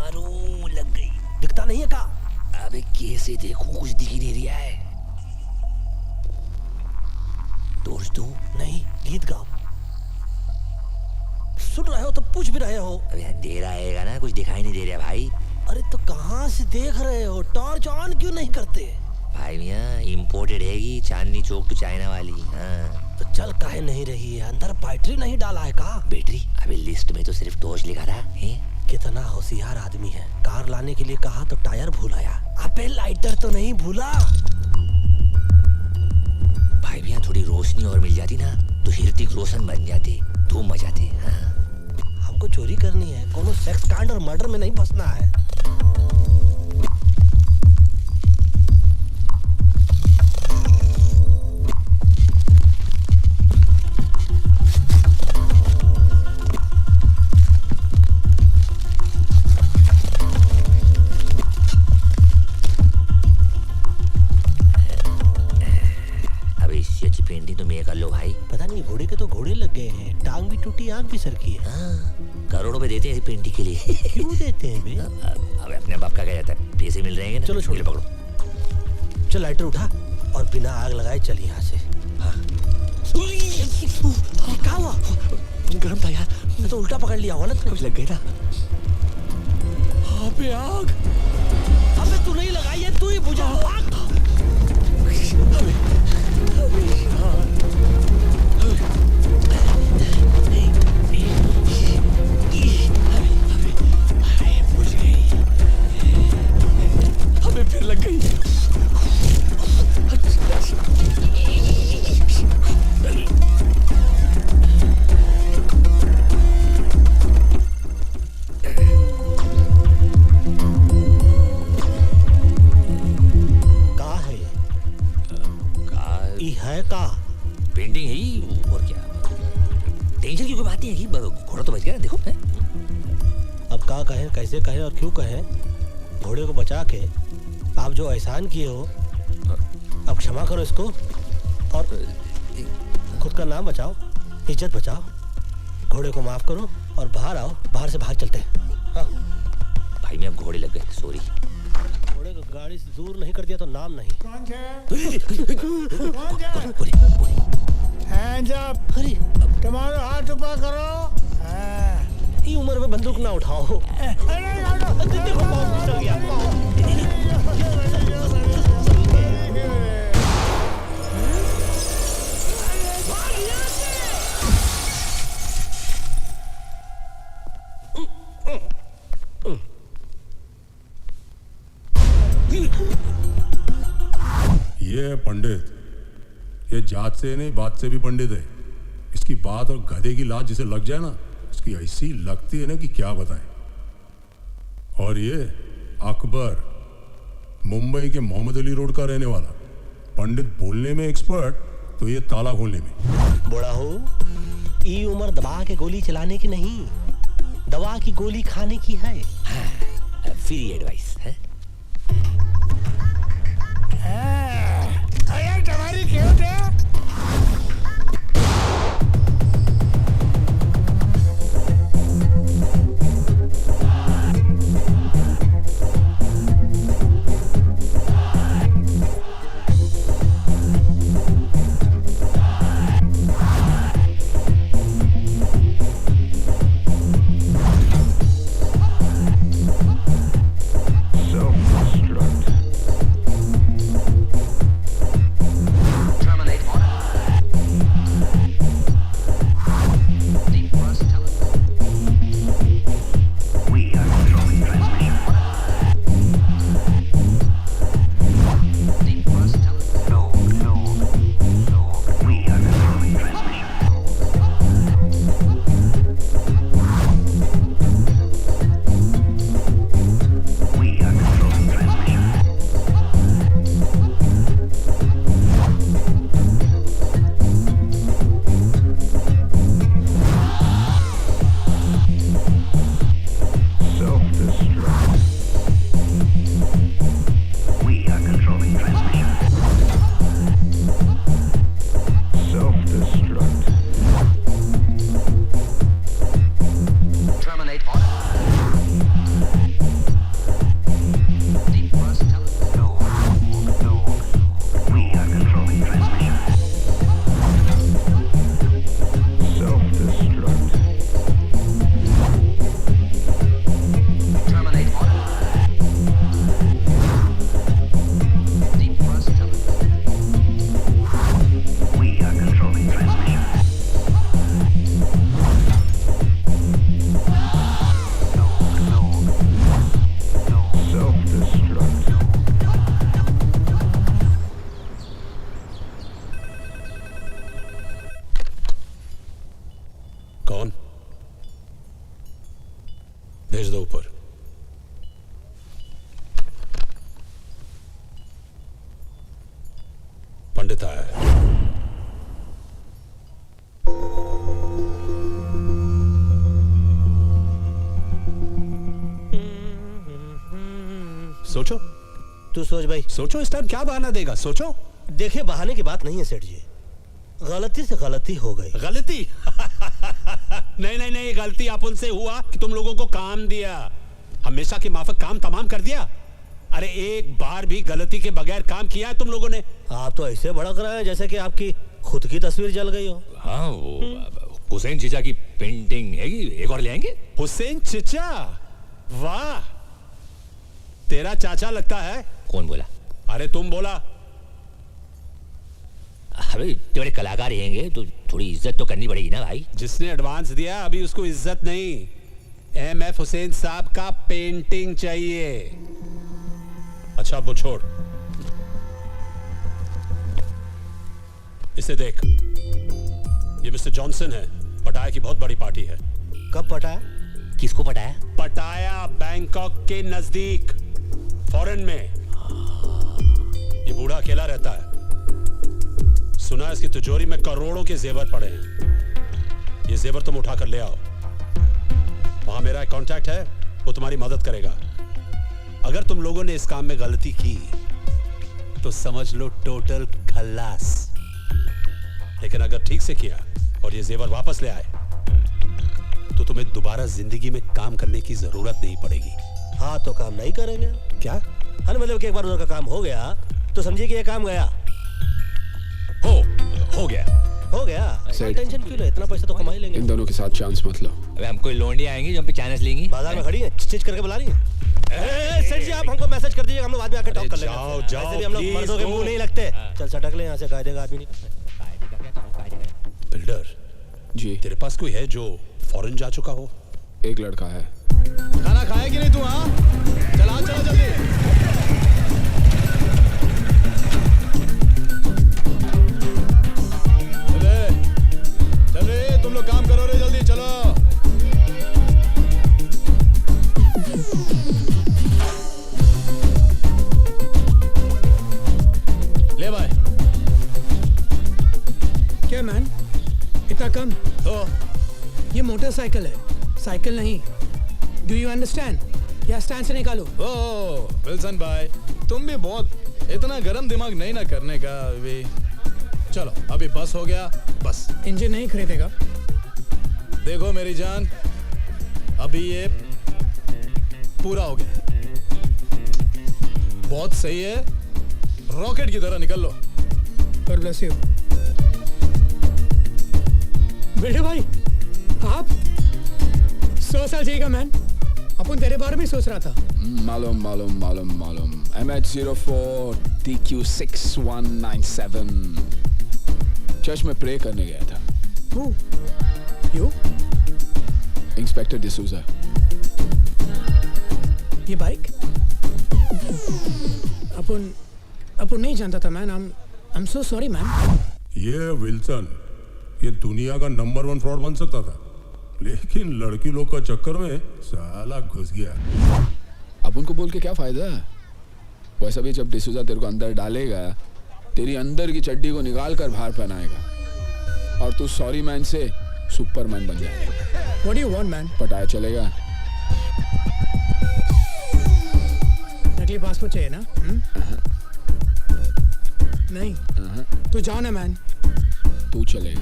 मारूं, लग गई। दिखता नहीं है का? अबे कैसे देखूं, कुछ दिख ही नहीं रहा है। दोस्त तू? नहीं, गीत गाओ। सुन रहे हो तो पूछ भी रहे हो। अबे अंधेरा आएगा ना, कुछ दिखाई नहीं दे रहा भाई। अरे तो कहाँ से देख रहे हो? टॉर्च ऑन क्यों नहीं करते? भाई मियाँ इम्पोर्टेड हैगी, चांदनी चौक टू चाइना वाली। हाँ तो चल काहे नहीं रही है? अंदर बैटरी नहीं डाला है का? बैटरी? अबे लिस्ट में तो सिर्फ टॉर्च लिखा था है? कितना होशियार आदमी है। कार लाने के लिए कहा तो टायर भूल आया। अबे लाइटर तो नहीं भूला? भाई मियाँ थोड़ी रोशनी और मिल जाती ना तो ऋतिक रोशन बन जाते, धूम मचाते। हाँ हमको चोरी करनी है, कोनो सेक्स कांड और मर्डर में नहीं फंसना है। पेंटिंग तो मैं कर लो भाई। पता नहीं घोड़े के तो घोड़े लग गए हैं, टांग भी टूटी, आंख भी सरकी है। हाँ, करोड़ों में देते हैं पेंटिंग के लिए। क्यों देते हैं बे? अब अपने बाप का क्या जाता है, पैसे मिल रहे हैं ना। चलो छोड़ पकड़ो। चल लाइटर उठा और बिना आग लगाए चल यहाँ से। हाँ। क्या हुआ? गर्म था यार। तो उल्टा पकड़ लिया होगा ना, कुछ लग गया ना। अबे आग! अबे तू नहीं लगाई है, तू ही बुझा। आग! अबे फिर लग गई। है का? पेंटिंग है ही, और क्या। टेंशन की कोई बात नहीं है, घोड़ा तो बच गया ना, देखो है? अब क्या कहें, कैसे कहें और क्यों कहें? घोड़े को बचा के आप जो एहसान किए हो, अब क्षमा करो इसको और खुद का नाम बचाओ, इज्जत बचाओ। घोड़े को माफ करो और बाहर आओ, बाहर से भाग चलते हैं। हाँ भाई मैं अब घोड़े लग गए, सॉरी। घोड़े को गाड़ी से दूर नहीं कर दिया तो नाम नहीं। कौन है? तुम्हारा हाथ ऊपर करो। ये उम्र में बंदूक ना उठाओ। देखो पाँव फिसल गया, ये है पंडित। ये जात से नहीं बात से भी पंडित है। इसकी बात और गधे की लात जिसे लग जाए ना, इसकी ऐसी लगती है ना कि क्या बताएं। और ये अकबर, मुंबई के मोहम्मद अली रोड का रहने वाला। पंडित बोलने में एक्सपर्ट, तो ये ताला खोलने में। बड़ा हो, ये उम्र दबा के गोली चलाने की नहीं, दवा की गोली खाने की है। हाँ, फ्री एडवाइस है। अरे तुम्हारी क्यों थे? So पंडित आया है। सोचो, तू सोच भाई। सोचो इस टाइम क्या बहाना देगा, सोचो। देखिए बहाने की बात नहीं है सेठ जी, गलती से गलती हो गई। गलती? नहीं नहीं नहीं, गलती अपन से हुआ कि तुम लोगों को काम दिया, हमेशा के माफक काम तमाम कर दिया। अरे एक बार भी गलती के बगैर काम किया है तुम लोगों ने? आप तो ऐसे भड़क रहे हैं जैसे कि आपकी खुद की तस्वीर जल गई हो। हाँ, वो हुसैन चीचा की पेंटिंग है, एक और ले आएंगे। हुसैन चिचा? वाह, तेरा चाचा लगता है। कौन बोला? अरे तुम बोला। अबे तेरे कलाकार रहेंगे तो थोड़ी इज्जत तो करनी पड़ेगी ना भाई। जिसने एडवांस दिया अभी उसको इज्जत नहीं, एमएफ हुसैन साहब का पेंटिंग चाहिए। अच्छा वो छोड़, इसे देख, ये मिस्टर जॉनसन है, पटाया की बहुत बड़ी पार्टी है। कब पटाया? किसको पटाया? पटाया बैंकॉक के नजदीक, फॉरेन में। ये बूढ़ा अकेला रहता है, सुना है इसकी तिजोरी में करोड़ों के जेवर पड़े हैं। ये जेवर तुम उठा कर ले आओ, वहां मेरा एक कांटेक्ट है, वो तुम्हारी मदद करेगा। अगर तुम लोगों ने इस काम में गलती की तो समझ लो टोटल खल्लास, लेकिन अगर ठीक से किया और ये जेवर वापस ले आए तो तुम्हें दोबारा जिंदगी में काम करने की जरूरत नहीं पड़ेगी। हाँ तो काम नहीं करेंगे क्या? हाँ मतलब कि एक बार उधर का काम हो गया तो समझिए कि ये काम गया। हो गया। सेठ, टेंशन क्यों ले, इतना पैसा तो कमा ही लेंगे। इन दोनों के साथ चांस मत लो। अबे हमको लोंडी आएंगी जो हम पे चांस लेंगी। बाजार में खड़ी है, चिच करके बुला रही है। सेठ जी आप हमको मैसेज कर दीजिए, हम लोग बाद में आके टॉक कर लेंगे। जाओ, वैसे भी हम लोग please मर्दों के go। मुंह नहीं लगते। चल सटक ले यहाँ से, कायदे का आदमी नहीं। बिल्डर, जी, तेरे पास कोई है जो फॉरेन जा चुका हो? एक लड़का है। खाना खाए कि नहीं तू? हाँ चला चला जल्दी। चले तुम लोग काम करो रे, जल्दी चलो। ले भाई। क्या मैन, इतना कम? तो ये मोटरसाइकिल है, साइकिल नहीं। Do you understand? या स्टैंड से निकालो। ओ विल्सन भाई, तुम भी बहुत इतना गरम दिमाग नहीं ना करने का अभी। चलो अभी बस हो गया, बस। इंजन नहीं खरीदेगा? देखो मेरी जान, अभी ये पूरा हो गया, बहुत सही है, रॉकेट की तरह निकल लो। God bless you। बेटे भाई, आप 100 साल जिएगा मैन। अपन तेरे बारे में सोच रहा था। मालूम मालूम मालूम मालूम। MH04 TQ6197 चर्च में प्रे करने गया था। Who? You? इंस्पेक्टर डिसूजा। ये बाइक? अपन नहीं जानता था man. I'm so sorry man. ये विल्सन, ये दुनिया का नंबर 1 फ्रॉड बन सकता था, लेकिन लड़की लोग का चक्कर में साला घुस गया। अब उनको बोल के क्या फायदा है? वैसा भी जब डिसूजा तेरे को अंदर डालेगा, तेरी अंदर की चड्डी को निकाल कर बाहर पहनाएगा और तू सॉरी मैन से सुपरमैन बन जाएगा। What do you want man? पटाया चलेगा? नकली पासपोर्ट चाहिए ना? नहीं, तू जाओ ना मैन। तू चलेगा।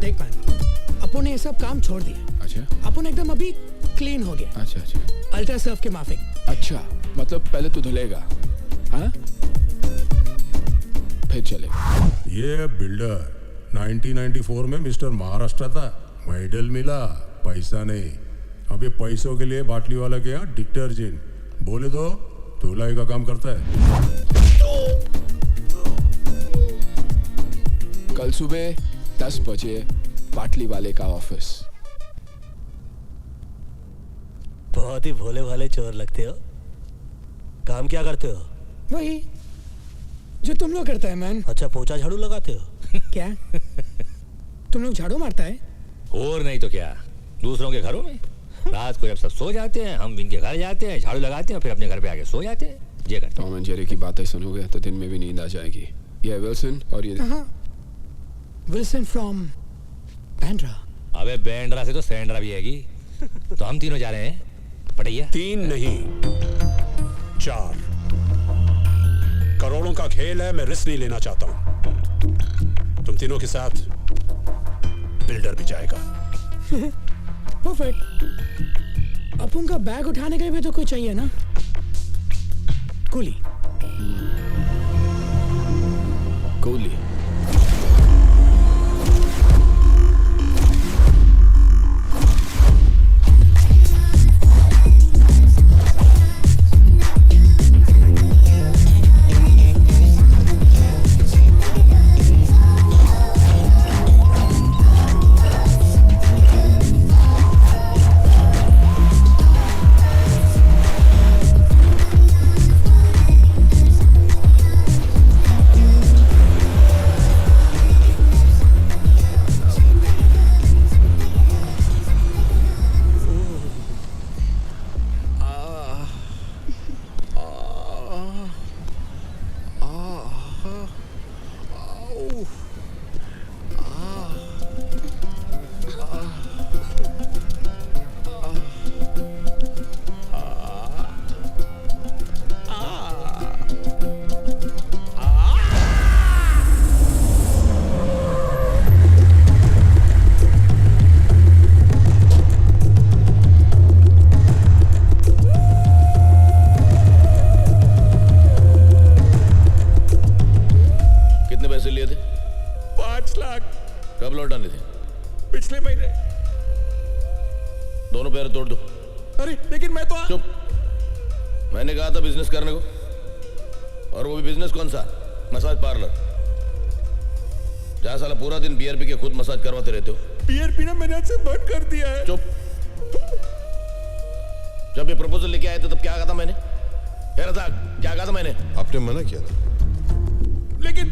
देख मैन, अपन ने ये सब काम छोड़ दिया। अच्छा अपन एकदम अभी क्लीन हो गया, अच्छा अच्छा अल्ट्रा सर्फ के माफिक। अच्छा, मतलब पहले तू धुलेगा, हाँ? फिर चलेगा। ये बिल्डर 1994 में मिस्टर महाराष्ट्र था, मेडल मिला, पैसा नहीं। अब ये पैसों के लिए बाटली वाला के यहाँ डिटर्जेंट बोले तो धुलाई का काम करता है। कल सुबह 10 बजे बाटली वाले का ऑफिस। बहुत ही भोले भाले चोर लगते हो। काम क्या करते हो? वही जो तुम लोग करता है मैन। अच्छा, पोछा झाड़ू लगाते हो? क्या तुम लोग झाड़ू मारता है? और नहीं तो क्या, दूसरों के घरों में रात को जब सब सो जाते हैं, हम इनके घर जाते हैं, झाड़ू लगाते हैं, फिर अपने घर पे आके सो जाते हैं। ये करते टॉम एंड जेरी की बातें सुनोगे तो दिन में भी नींद आ जाएगी। ये विल्सन और ये हाँ विल्सन फ्रॉम बैंड्रा। अबे बैंड्रा से तो सैंड्रा भी हैगी। तो हम तीनों जा रहे हैं पटैया। 3 नहीं 4 करोड़ों का खेल है, मैं रिस्क नहीं लेना चाहता हूं। तुम तीनों के साथ बिल्डर भी जाएगा। परफेक्ट। अपन का बैग उठाने के लिए भी तो कोई चाहिए ना, कूली। कूली। दोनों पैर तोड़ दो। अरे लेकिन मैं तो चुप, मैंने कहा था बिजनेस करने को, और वो भी बिजनेस कौन सा? मसाज पार्लर, जहां साला पूरा दिन बियर पी के खुद मसाज करवाते रहते हो। बियर पीना मैंने आज से बंद कर दिया है। चुप। जब ये प्रपोजल लेके आए थे तब क्या कहा था मैंने? क्या कहा था मैंने? आपने मना किया था। लेकिन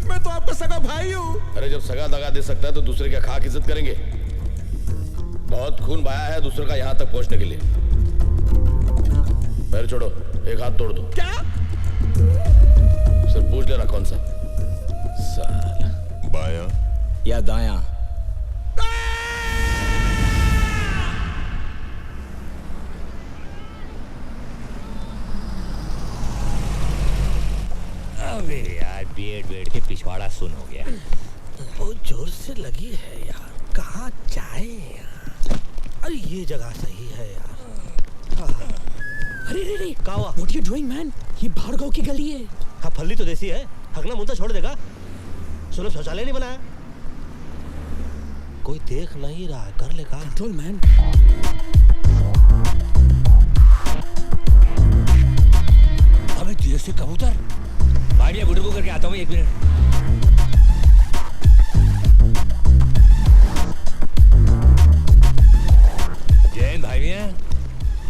मैं तो आपका सगा भाई हूँ। अरे जब सगा दगा दे सकता है तो दूसरे का खाक इज्जत करेंगे? बहुत खून बहाया है दूसरे का यहां तक पहुंचने के लिए। पैर छोड़ो, एक हाथ तोड़ दो। क्या? सिर्फ पूछ लेना कौन सा। साला बायां या दायां? अबे यार बेड के पिछवाड़ा सुन हो गया। बहुत जोर से लगी है यार, कहाँ जाए यार? अरे ये जगह सही है यार। अरे रे रे, क्या हुआ? What you doing man? ये भार्गव की गली है। हाँ फल्ली तो देसी है, हकना मुंता छोड़ देगा। सुनो शौचालय नहीं बनाया, कोई देख नहीं रहा, कर ले काम। Control man। अबे धीरे से कबूतर, भाई गुड्डू को करके आता हूँ 1 मिनट। जैन भाई मियाँ,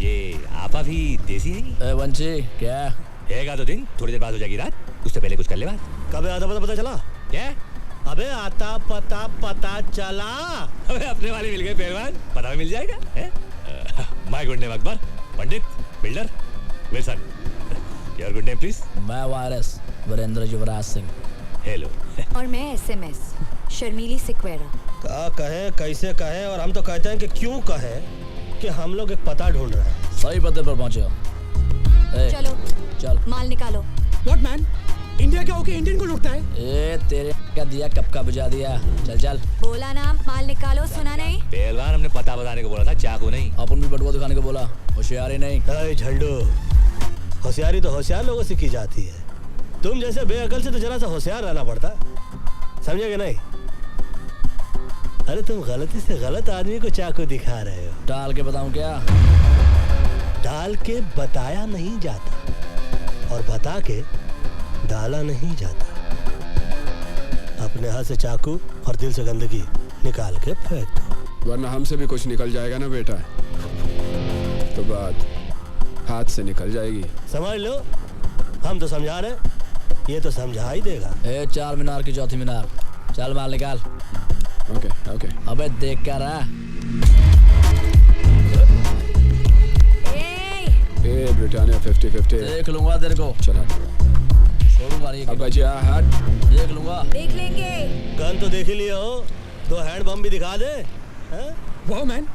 ये आपा भी देसी है? वंशी क्या हैगा तो दिन, थोड़ी देर बाद हो जाएगी रात, उससे पहले कुछ कर ले बात। कब आता पता चला? क्या? अबे आता पता चला। अबे अपने वाले मिल गए पहलवान, पता भी मिल जाएगा। My good name Akbar, Pandit, builder, Wilson. Your good name please? मैं वायरस वीरेंद्र युवराज सिंह। हेलो। और मैं SMS शर्मीली सिक्वेरा। क्या कहे, कैसे कहे, और हम तो कहते हैं कि क्यों कहे कि हम लोग एक पता ढूंढ रहे हैं। सही पते पर पहुंचे हो। चलो चल माल निकालो। What man? इंडिया क्या होके इंडियन को लुटता है? ए तेरे क्या दिया, कब का बुझा दिया। चल चल बोला ना माल निकालो, सुना नहीं? पहलवान हमने पता बताने को बोला था, चाकू नहीं। अपन भी बटुआ दिखाने को बोला, होशियारी नहीं। अरे झंडू, होशियारी तो होशियार लोगों से की जाती है, तुम जैसे बेअकल से तो जरा सा होशियार रहना पड़ता, समझे कि नहीं? अरे तुम गलती से गलत आदमी को चाकू दिखा रहे हो। डाल के बताऊं क्या? डाल के बताया नहीं जाता, और बता के डाला नहीं जाता। अपने हाथ से चाकू और दिल से गंदगी निकाल के फेंक दो, वरना हमसे भी कुछ निकल जाएगा ना बेटा, तो बात हाथ से निकल जाएगी। समझ लो, हम तो समझा रहे, ये तो समझा ही देगा। ए 4 मीनार की चौथी मीनार, चल माल निकाल। Okay okay. अबे देख क्या रहा? ए ब्रिटानिया 50-50 देख लूंगा तेरे को, चला। छोड़ूंगा मारिए अब बचा हाथ। देख लूंगा। देख लेंगे। गन तो देख ही लिया हो, 2 हैंड बम भी दिखा दे। वाह मैन,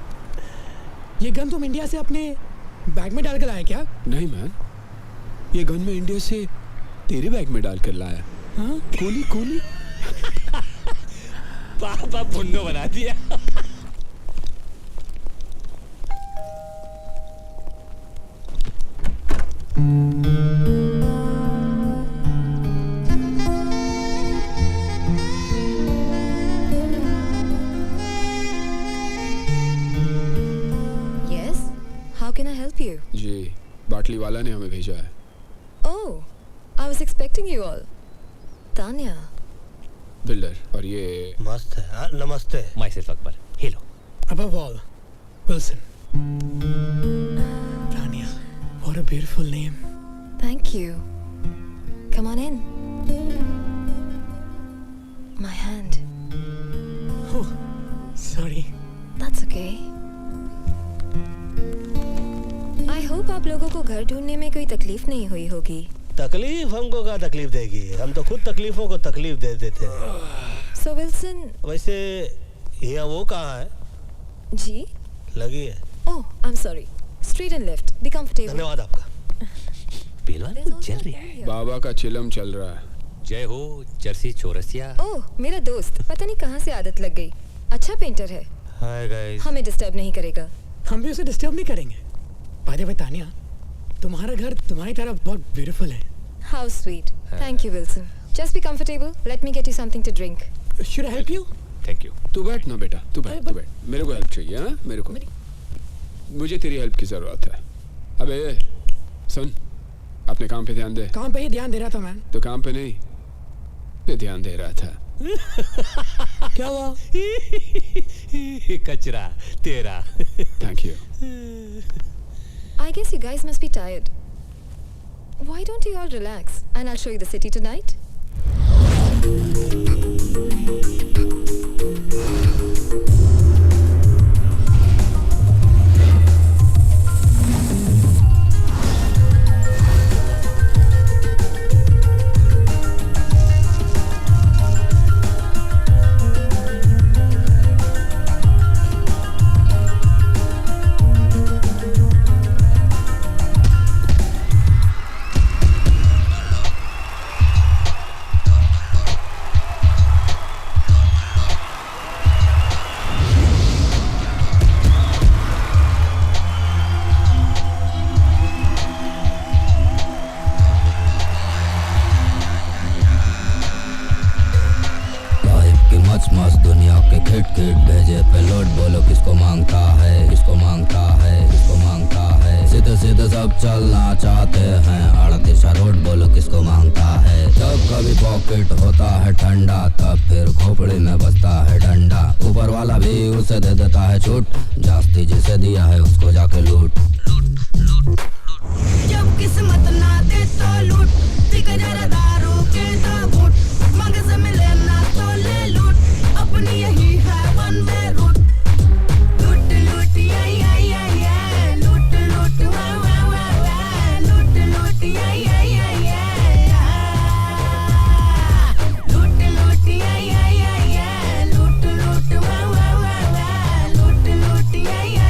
ये गन तुम इंडिया से अपने बैग में डाल कर लाए क्या? नहीं मैन, ये गन मैं इंडिया से तेरे बैग में डाल कर लाया। हाँ? Coolie coolie. पापा पुन्नो बना दिया। Yes. How can I help you? जी, बाटली वाला ने हमें भेजा है। Oh, I was expecting you all. Tanya. Builder, और ये मस्त है। हाँ, नमस्ते। My self Akbar, hello. Above all, Wilson. Tanya, what a beautiful name. Thank you. Come on in. My hand. Oh, sorry. That's okay. I hope आप लोगों को घर ढूंढने में कोई तकलीफ नहीं हुई होगी। तकलीफ हमको क्या तकलीफ देगी, हम तो खुद तकलीफों को तकलीफ दे देते हैं। So Wilson. वैसे यहाँ वो कहाँ है? जी? लगी है। Oh, I'm sorry. Straight and left. Be comfortable. धन्यवाद आपका। पहलवान कुछ चल रहा है। बाबा का चिलम चल रहा है। जय हो जर्सी चौरसिया। ओह, मेरा दोस्त, पता नहीं कहाँ से आदत लग गई। अच्छा पेंटर है। Hi guys. हमें डिस्टर्ब नहीं करेगा। हम भी उसे डिस्टर्ब नहीं करेंगे। बाय द वे तानिया, तुम्हारा घर तुम्हारी तरह बहुत ब्यूटीफुल है। How sweet. Thank you, Wilson. Just be comfortable. Let me get you something to drink. Should I help you? Thank you. तू बैठ ना बेटा, तू बैठ, तू बैठ। मेरे को हेल्प चाहिए, हाँ? मेरे को मुझे तेरी हेल्प की जरूरत है। अबे सुन, अपने काम पे ध्यान दे। काम पे ही ध्यान दे रहा था मैन। तो काम पे नहीं, पे ध्यान दे रहा था। क्या हुआ? कचरा तेरा। Thank you. I guess you guys must be tired. Why don't you all relax and I'll show you the city tonight? मस्त दुनिया के खिट खिट भेजे पेलोड, बोलो किसको मांगता है, किसको मांगता है, किसको मांगता है। सीधे सीधे सब चलना चाहते हैं, 38 रोड बोलो किसको मांगता है। जब कभी पॉकेट होता है ठंडा, तब फिर खोपड़ी में बजता है डंडा। ऊपर वाला भी उसे दे देता है छूट, जास्ती जिसे दिया है उसको जाके लूट। जब किस्मत ना दे तो लूट, पिक जरा दारू के तो घूट, मांगे से मिले ना तो ले लूट, अपनी यही है वन वे रूट। लूट लूट या लूट लूट वा लूट लूट या लूट लूट या लूट लूट वा लूट लूट या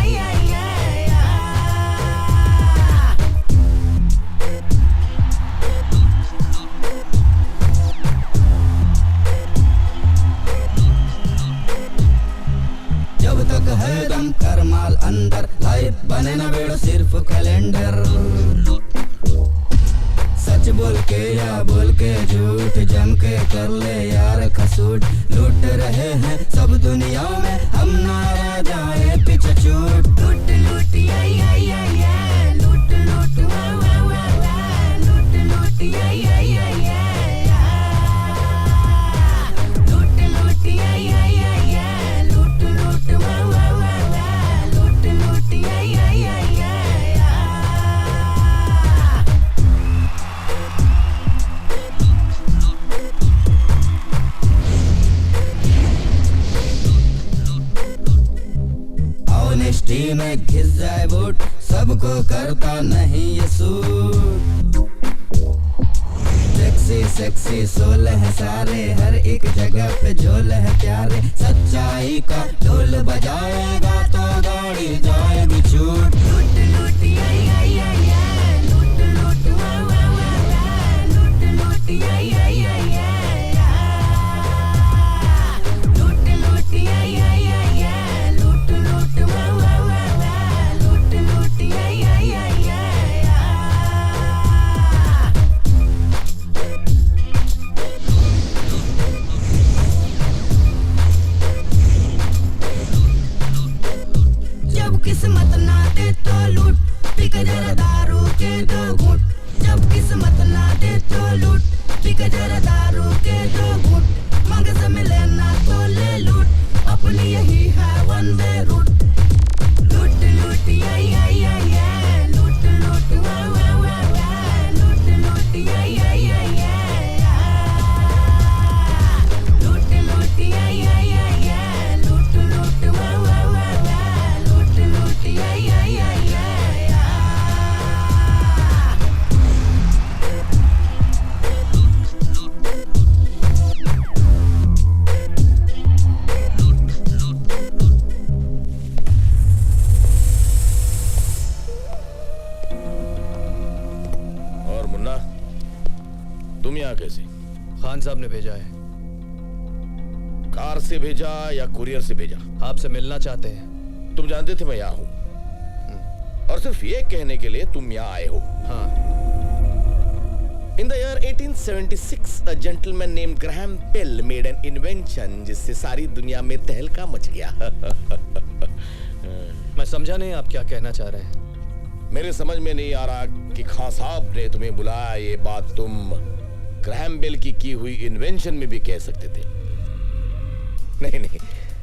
जब तक है दम कर माल अंदर, लाइफ बने ना बेड़ो सिर्फ कैलेंडर। सच बोल के या बोल के झूठ, जम के कर ले यार खसूट। लूट रहे हैं सब दुनिया में, हम ना रह जाए पीछे छूट। लूट लूट या लूट लूट वा लूट लूट या लूट लूट या लूट लूट वा लूट लूट या ऑनेस्टी में घिस जाए बूट, सबको करता नहीं ये suit. Taxi sexy sexy soul है सारे, हर एक जगह पे झोल है प्यारे। सच्चाई का ढोल बजाएगा तो गाड़ी जाएगी छूट। लूट लूट आई आई आई आई, लूट लूट वाह वाह वाह वाह, लूट लूट आई आई आई आई, लूट लूट आई आई आई आई, लूट लूट वाह वाह वाह वाह, लूट लूट आई आई आई आई। जब किस्मत ना दे तो लूट, पिक जरा दारू के दो घूंट। जब किस्मत ना दे तो लूट, पिक जरा दारू के दो घूंट। मांग से मिले ना तो ले लूट, अपनी यही है वन वे रूट। लूट लूट आई आई आई आई, लूट लूट वाह वाह वाह वाह, लूट लूट आई आई आई आई, लूट लूट आई आई आई आई, लूट लूट वाह वाह वाह वाह, लूट लूट आई आई आई आई। और मुन्ना, तुम यहाँ कैसे? खान साहब ने भेजा है। कार से भेजा या कुरियर से भेजा? आपसे मिलना चाहते हैं। तुम जानते थे मैं यहाँ हूँ, और सिर्फ ये कहने के लिए तुम यहाँ आए हो? हाँ। In the year 1876, a gentleman named Graham Bell made an invention जिससे सारी दुनिया में तहलका मच गया। मैं समझा नहीं आप क्या कहना चाह रहे हैं। मेरे समझ में नहीं आ रहा कि खां साहब ने तुम्हें बुलाया, ये बात तुम ग्रैहम बेल की हुई इन्वेंशन में भी कह सकते थे। नहीं नहीं,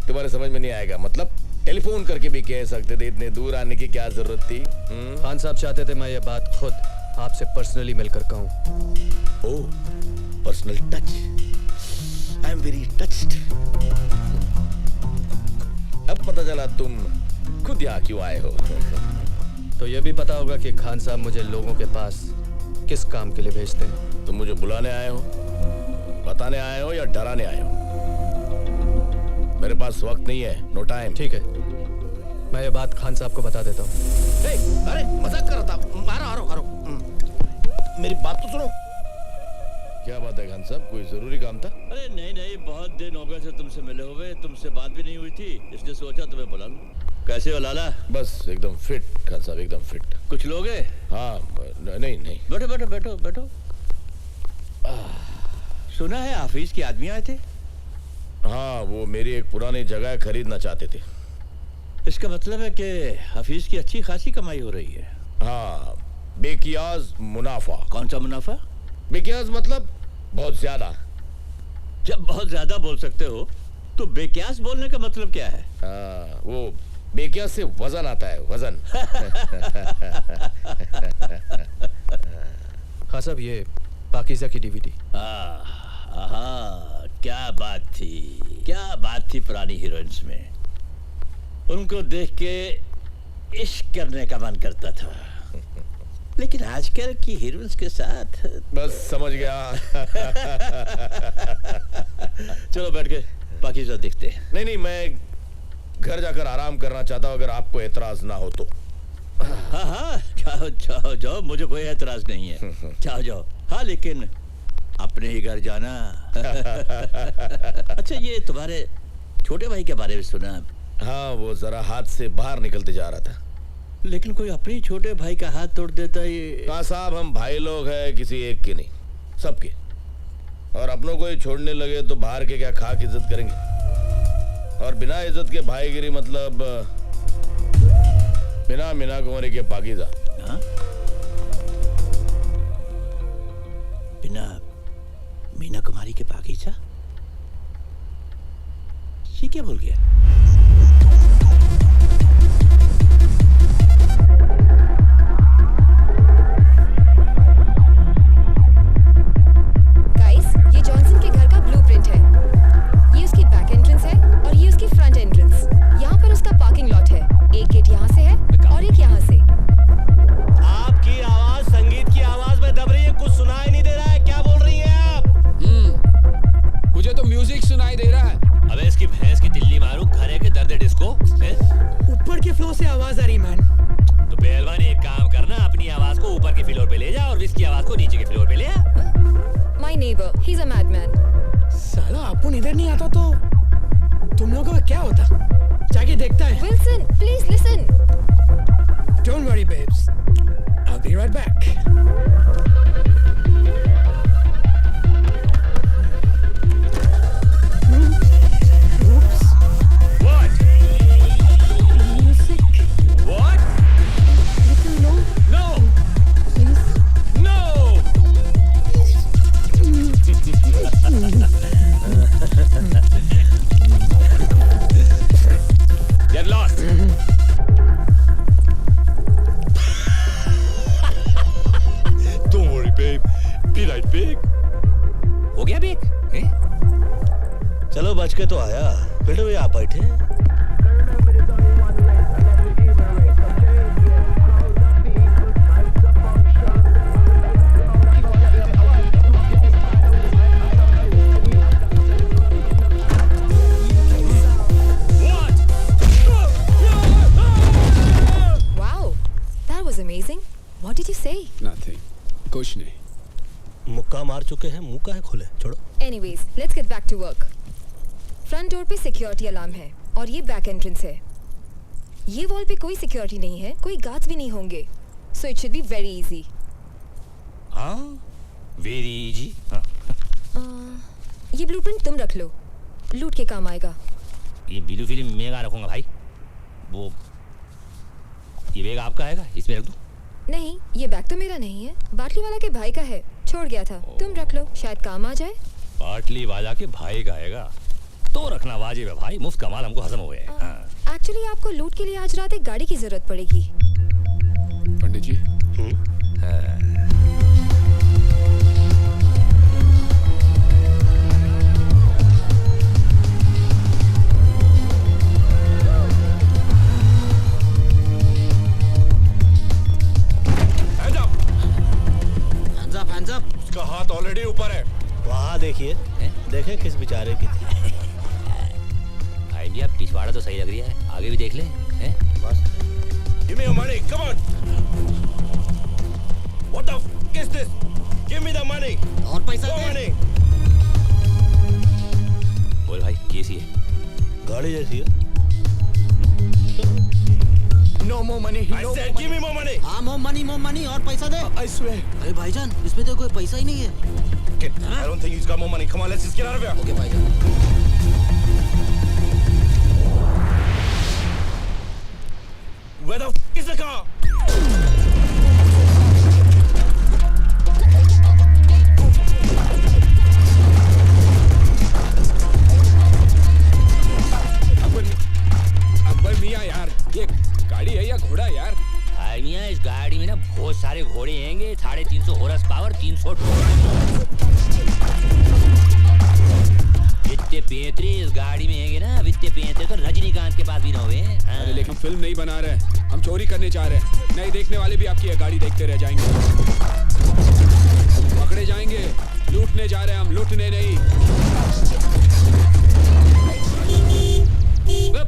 तुम्हारे समझ में नहीं आएगा। मतलब टेलीफोन करके भी कह सकते थे, इतने दूर आने की क्या जरूरत थी? खान साहब चाहते थे मैं ये बात खुद आपसे पर्सनली मिलकर कहूं। Oh, personal touch. I am very touched. अब पता चला तुम खुद यहाँ क्यों आए हो। तो ये भी पता होगा कि खान साहब मुझे लोगों के पास किस काम के लिए भेजते हैं। तुम मुझे बुलाने आए हो, बताने आए हो या डराने आए हो? मेरे पास वक्त नहीं है, नो टाइम। ठीक है, मैं ये बात खान साहब को बता देता हूँ। अरे मजाक कर रहा था। आ रहा मेरी बात तो सुनो। क्या बात है खान साहब, कोई जरूरी काम था? अरे नहीं नहीं, बहुत दिन हो गए से तुमसे मिले हुए, तुमसे बात भी नहीं हुई थी, इसलिए सोचा तुम्हें बुला लूं। कैसे हो लाला? बस एकदम फिट खान साहब, एकदम फिट। कुछ लोग हैं? हाँ, नहीं नहीं। बैठो बैठो बैठो बैठो। सुना है ऑफिस के आदमी आए थे? हाँ, वो मेरी एक पुरानी जगह खरीदना चाहते थे। इसका मतलब है कि ऑफिस की अच्छी खासी कमाई हो रही है। हाँ, बेकियाज मुनाफा। कौन सा मुनाफा? बेकियाज मतलब बहुत ज्यादा। जब बहुत ज्यादा बोल सकते हो तो बेकियास बोलने का मतलब क्या है? वो बेकियास से वजन आता है, वजन। हाँ साहब, ये पाकीज़ा की डीवीडी। क्या बात थी, क्या बात थी पुरानी हीरोइंस में। उनको देख के इश्क करने का मन करता था, लेकिन आजकल की हीरोइंस के साथ बस समझ गया। चलो बैठ के पाकीज़ा देखते हैं। नहीं नहीं, मैं घर जाकर आराम करना चाहता हूँ, अगर आपको एतराज ना हो तो। हाँ हाँ, जाओ जाओ जाओ, मुझे कोई एतराज नहीं है। जाओ जाओ। हाँ, लेकिन अपने ही घर जाना। अच्छा, ये तुम्हारे छोटे भाई के बारे में सुना? हाँ, वो जरा हाथ से बाहर निकलते जा रहा था। लेकिन कोई अपने छोटे भाई का हाथ तोड़ देता ये? हाँ साहब, हम भाई लोग हैं, किसी एक के नहीं, सबके। और अपनों को ही छोड़ने लगे तो बाहर के क्या खाक इज्जत करेंगे? और बिना इज्जत के भाईगिरी मतलब बिना मीना कुंवरी के पाकीज़ा। बिना मीना कुमारी के पाकीज़ा? ये क्या बोल गया? आपकी आवाज संगीत की आवाज में दब रही है, कुछ सुनाई नहीं दे रहा है। क्या बोल रही हैं neighbor. He's a madman. साला अपुन इधर नहीं आता तो तुम लोगों का क्या होता? जाके देखता है. Wilson, please listen. Don't worry, babes. I'll be right back. What? Music. What? Little low. No! Please. No! Get lost. Don't worry, babe. Be right back. हो गया बेक? चलो बच के तो आया। बेटे भैया आप बैठे। Wow, that was amazing. What did you say? Nothing. कुछ नहीं. मुक्का मार चुके हैं, मुंह काहे खोले? छोड़ो. Anyways, let's get back to work. Front door पे सिक्योरिटी अलार्म है और ये बैक एंट्रेंस है. ये वॉल पे कोई सिक्योरिटी नहीं है, कोई गार्ड्स भी नहीं होंगे. So it should be very easy. हाँ? Very easy. ये ब्लूप्रिंट तुम रख लो. लूट के काम आएगा. ये ब्लू फिल्म मैं रखूंगा भाई. वो ये बैग आपका आएगा, इसमें रख दूं? नहीं, ये बैग तो मेरा नहीं है. बाटली वाला के भाई का है. छोड़ गया था. तुम रख लो, शायद काम आ जाए. बाटली वाला के भाई का आएगा तो रखना वाजिब है भाई. मुफ्त का माल हमको हजम हुए. एक्चुअली आपको लूट के लिए आज रात एक गाड़ी की जरूरत पड़ेगी. पंडित जी. Hands up. उसका हाथ ऑलरेडी ऊपर है. वहाँ देखिए. देखें किस बेचारे की थी. आइडिया पिछवाड़ा तो सही लग रही है. आगे भी देख ले. मस्त. Give me your money. Come on. What the f is this? Give me the money. और पैसा More money. बोल भाई कैसी है? गाड़ी जैसी है. No more money. I said give me more money. हाँ more money और पैसा दे. I swear. अरे भाईजान इसमें तो कोई पैसा ही नहीं है. I don't think he's got more money. Come on, let's just get out of here. Okay भाईजान. Where the f is the car? Akbar मियाँ यार, ये गाड़ी है या घोड़ा यार? भाई मियाँ इस गाड़ी में ना बहुत सारे घोड़े हैंगे. 350 हॉर्स पावर, 300 जितने पेंतरे इस गाड़ी में हैंगे ना, इतने पेंतरे तो रजनीकांत के पास भी ना हुए. अरे लेकिन फिल्म नहीं बना रहे, हम चोरी करने जा रहे हैं. नहीं देखने वाले भी आपकी ये गाड़ी देखते रह जाएंगे. पकड़े जाएंगे. लूटने जा रहे हैं हम, लूटने नहीं.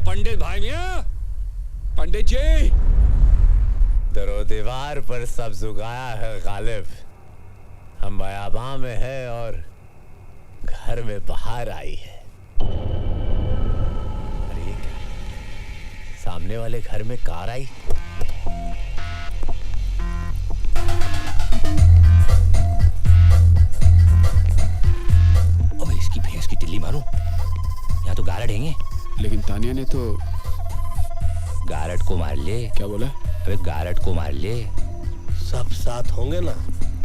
पंडित भाई मियाँ. पंडित जी. दरो दीवार पर सब जुगाया है गालिब. हम बयाबां में है और घर में बाहर आई है. अरे ये क्या? सामने वाले घर में कार आई. ओए इसकी भैंस की टिल्ली मारूं. यहाँ तो गारड हैंगे. लेकिन तानिया ने तो गारड को मार ले. क्या बोला? अबे गारड को मार ले. सब साथ होंगे ना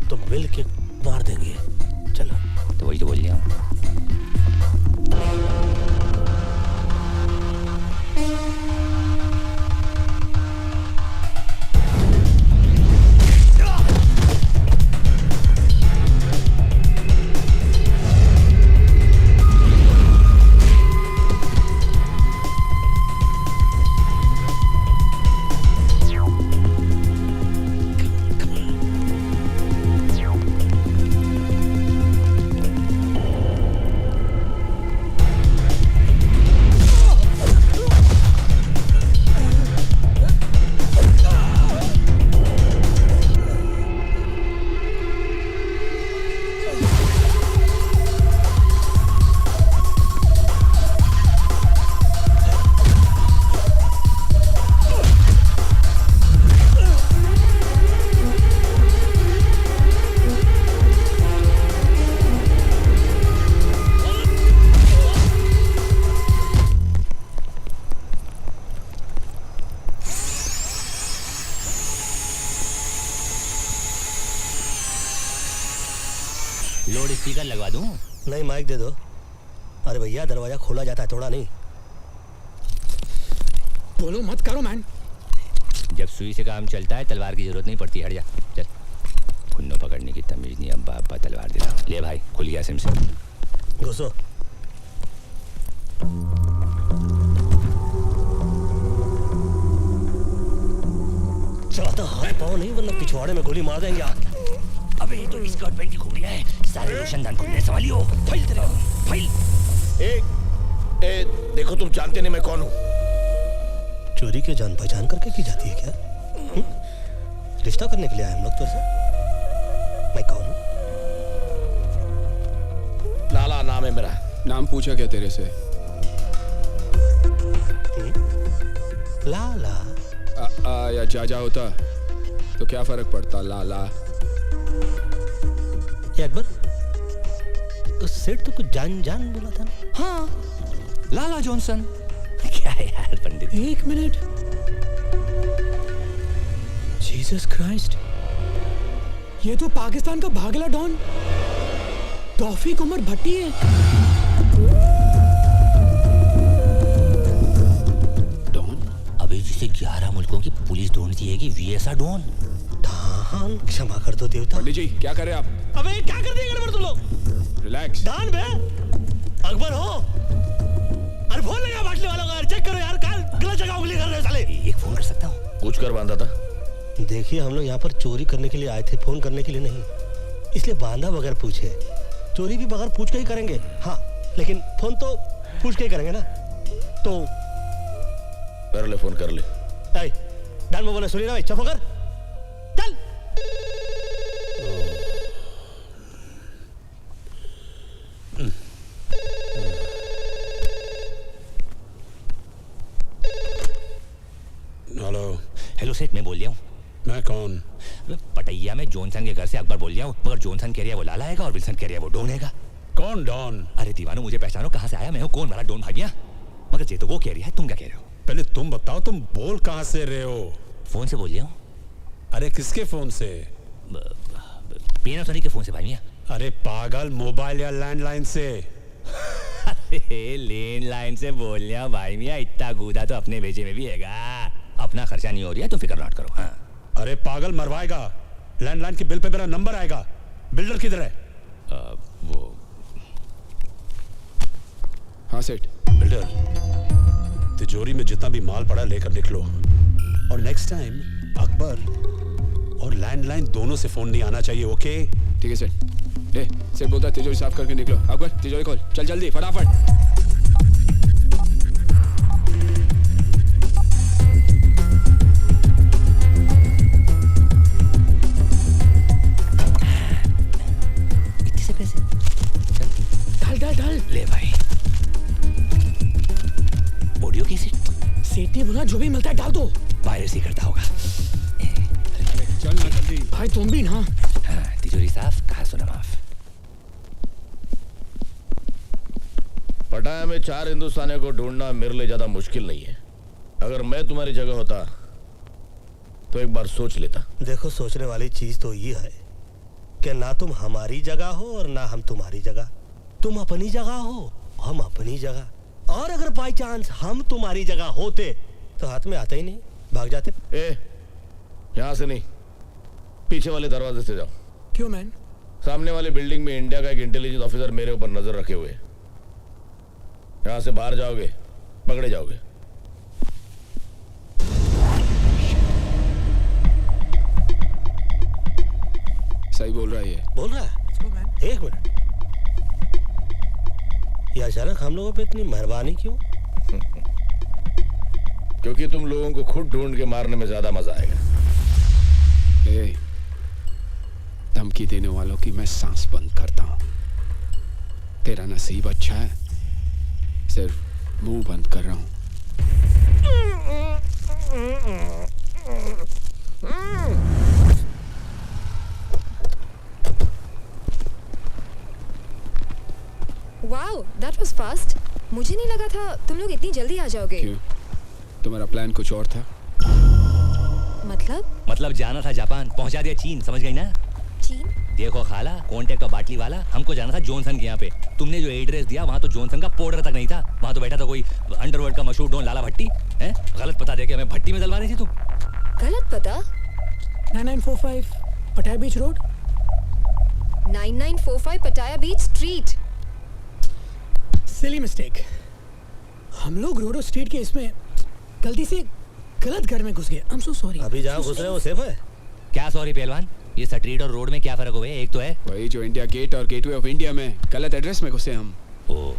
तो मिल के मार देंगे. चलो. तो वही तो बोल रहा हूँ. लाउड स्पीकर लगवा दूं? नहीं, माइक दे दो। अरे भैया, दरवाजा खोला जाता है, तोड़ा नहीं। बोलो मत करो मैन। जब सुई से काम चलता है तलवार की जरूरत नहीं पड़ती। हट जा, चल। खुन्नो पकड़ने की तमीज नहीं, अब्बा अब्बा तलवार दे रहा। ले भाई, खुल गया सिम से। घुसो। चाहता हाथ पाँव नहीं, वरना पिछवाड़े में गोली मार देंगे आप। अबे ये तो स्कर्ट पैंट की घुघरिया है। सारे रोशनदान खुलने संभालियो। फाइल तेरे, फाइल। देखो, तुम जानते नहीं मैं कौन हूँ। चोरी के जान पहचान करके की जाती है क्या? रिश्ता करने के लिए आए हम लोग तुझसे। मैं कौन हूँ? लाला नाम है मेरा। नाम पूछा क्या तेरे से? लाला या जाजा होता तो क्या फर्क पड़ता? लाला। ये अकबर, तो सेठ तो कुछ जान जान बोला था ना? हाँ, लाला जॉनसन। क्या है यार पंडित? एक मिनट। जीसस क्राइस्ट, ये तो पाकिस्तान का भागला डॉन तौफीक उमर भट्टी है। डॉन? अबे जिसे 11 मुल्कों की पुलिस ढूंढती है कि वीएसआ डॉन। डॉन, क्षमा कर दो देवता। पंडित जी, क्या करे आप? अबे क्या कर दिए गड़बड़ तुम लोग? रिलैक्स। डॉन बे, अकबर हो? अरे फोन लगा बाटले वालों का, चेक करो यार, काल गलत जगह उंगली कर रहे हो साले। एक फोन कर सकता हूँ? पूछ कर बांधा था। देखिए, हम लोग यहाँ पर चोरी करने के लिए आए थे, फोन करने के लिए नहीं। इसलिए बांधा बगैर पूछे। चोरी भी बगैर पूछ के ही करेंगे, हाँ, लेकिन फोन तो पूछ के ही करेंगे ना। तो कर ले, फोन कर ले। डान में बोले, सुनिए ना भाई, चुप कर, चल। हेलो। हेलो सेठ, मैं बोल रहा हूँ। मैं कौन? पटैया में जॉनसन के घर से अकबर बोल रहा हूँ, मगर जॉनसन कह रहा है वो लाला आएगा और विल्सन कह रहा है वो डॉन आएगा। कौन डॉन? अरे दीवानो, मुझे पहचानो, कहाँ से आया मैं हूँ, कौन वाला डॉन भागिया? मगर ये तो वो कह रही है, तुम क्या कह रहे हो? पहले तुम बताओ, तुम बोल कहाँ से रहे हो? फोन से बोल रहा हूँ। अरे किसके फोन से? पैनासोनिक के फोन से भाई। अरे पागल, मोबाइल या लैंडलाइन से? अरे लैंडलाइन से बोल रहा हूँ भाई मियाँ, इतना गूदा तो अपने भेजे में भी हैगा। अपना खर्चा नहीं हो रहा है, तुम फिक्र ना करो। हाँ। अरे पागल, मरवाएगा। लैंडलाइन के बिल पे मेरा नंबर आएगा। बिल्डर किधर है? वो। हाँ सेठ। बिल्डर, तिजोरी में जितना भी माल पड़ा लेकर निकलो, और नेक्स्ट टाइम अकबर और लैंडलाइन दोनों से फोन नहीं आना चाहिए, ओके? ठीक है सेठ। सेठ बोलता है तिजोरी साफ करके निकलो। अकबर, तिजोरी खोल, चल जल्दी, फटाफट। इतने से पैसे? ढल ढल ढल। ले भाई। Audio cassette? सेठ ने बोला जो भी मिलता है डाल दो। पायरेसी करता होगा। चल ना जल्दी। भाई तुम भी ना। हाँ, तिजोरी साफ, कहा सुना माफ। पटाया में 4 हिंदुस्तानियों को ढूंढना मेरे लिए ज्यादा मुश्किल नहीं है। अगर मैं तुम्हारी जगह होता तो एक बार सोच लेता। देखो, सोचने वाली चीज तो ये है कि ना तुम हमारी जगह हो और ना हम तुम्हारी जगह। तुम अपनी जगह हो, हम अपनी जगह। और अगर बाई चांस हम तुम्हारी जगह होते तो हाथ में आते ही नहीं, भाग जाते। यहाँ से नहीं, पीछे वाले दरवाजे से जाओ। क्यों मैन? सामने वाली बिल्डिंग में इंडिया का एक इंटेलिजेंस ऑफिसर मेरे ऊपर नजर रखे हुए। यहाँ से बाहर जाओगे, पकड़े जाओगे। सही बोल रहा है ये। बोल रहा है? एक मिनट, ये अचानक हम लोगों पे इतनी मेहरबानी क्यों? क्योंकि तुम लोगों को खुद ढूंढ के मारने में ज्यादा मजा आएगा। धमकी देने वालों की मैं सांस बंद करता हूं। तेरा नसीब अच्छा है, सिर्फ मुंह बंद कर रहा हूं। Wow, that was fast. मुझे नहीं लगा था तुम लोग इतनी जल्दी आ जाओगे। क्यों? तुम्हारा प्लान कुछ और था? मतलब जाना था जापान, पहुंचा दिया चीन, समझ गई ना? चीन? देखो खाला, कॉन्टेक्ट का बाटली वाला, हमको जाना था जॉनसन के यहाँ पे। तुमने जो एड्रेस दिया वहाँ तो जॉनसन का पाउडर तक नहीं था, वहाँ तो बैठा था कोई अंडरवर्ल्ड का मशहूर डॉन लाला भट्टी। हैं? गलत पता देके हमें भट्टी में डलवा रही थी तुम। गलत पता? 9945 पटाया बीच रोड। 9945 पटाया बीच स्ट्रीट। Silly mistake. हम लोग रोडो स्ट्रीट के इसमें गलती से गलत घर में घुस गए। I'm so sorry। अभी जहाँ घुस रहे हो सेफ है? क्या सॉरी पहलवान, ये स्ट्रीट और रोड में क्या फर्क हुआ है? एक तो है वही जो इंडिया गेट और गेटवे ऑफ इंडिया में गलत एड्रेस में घुसे हम। ओ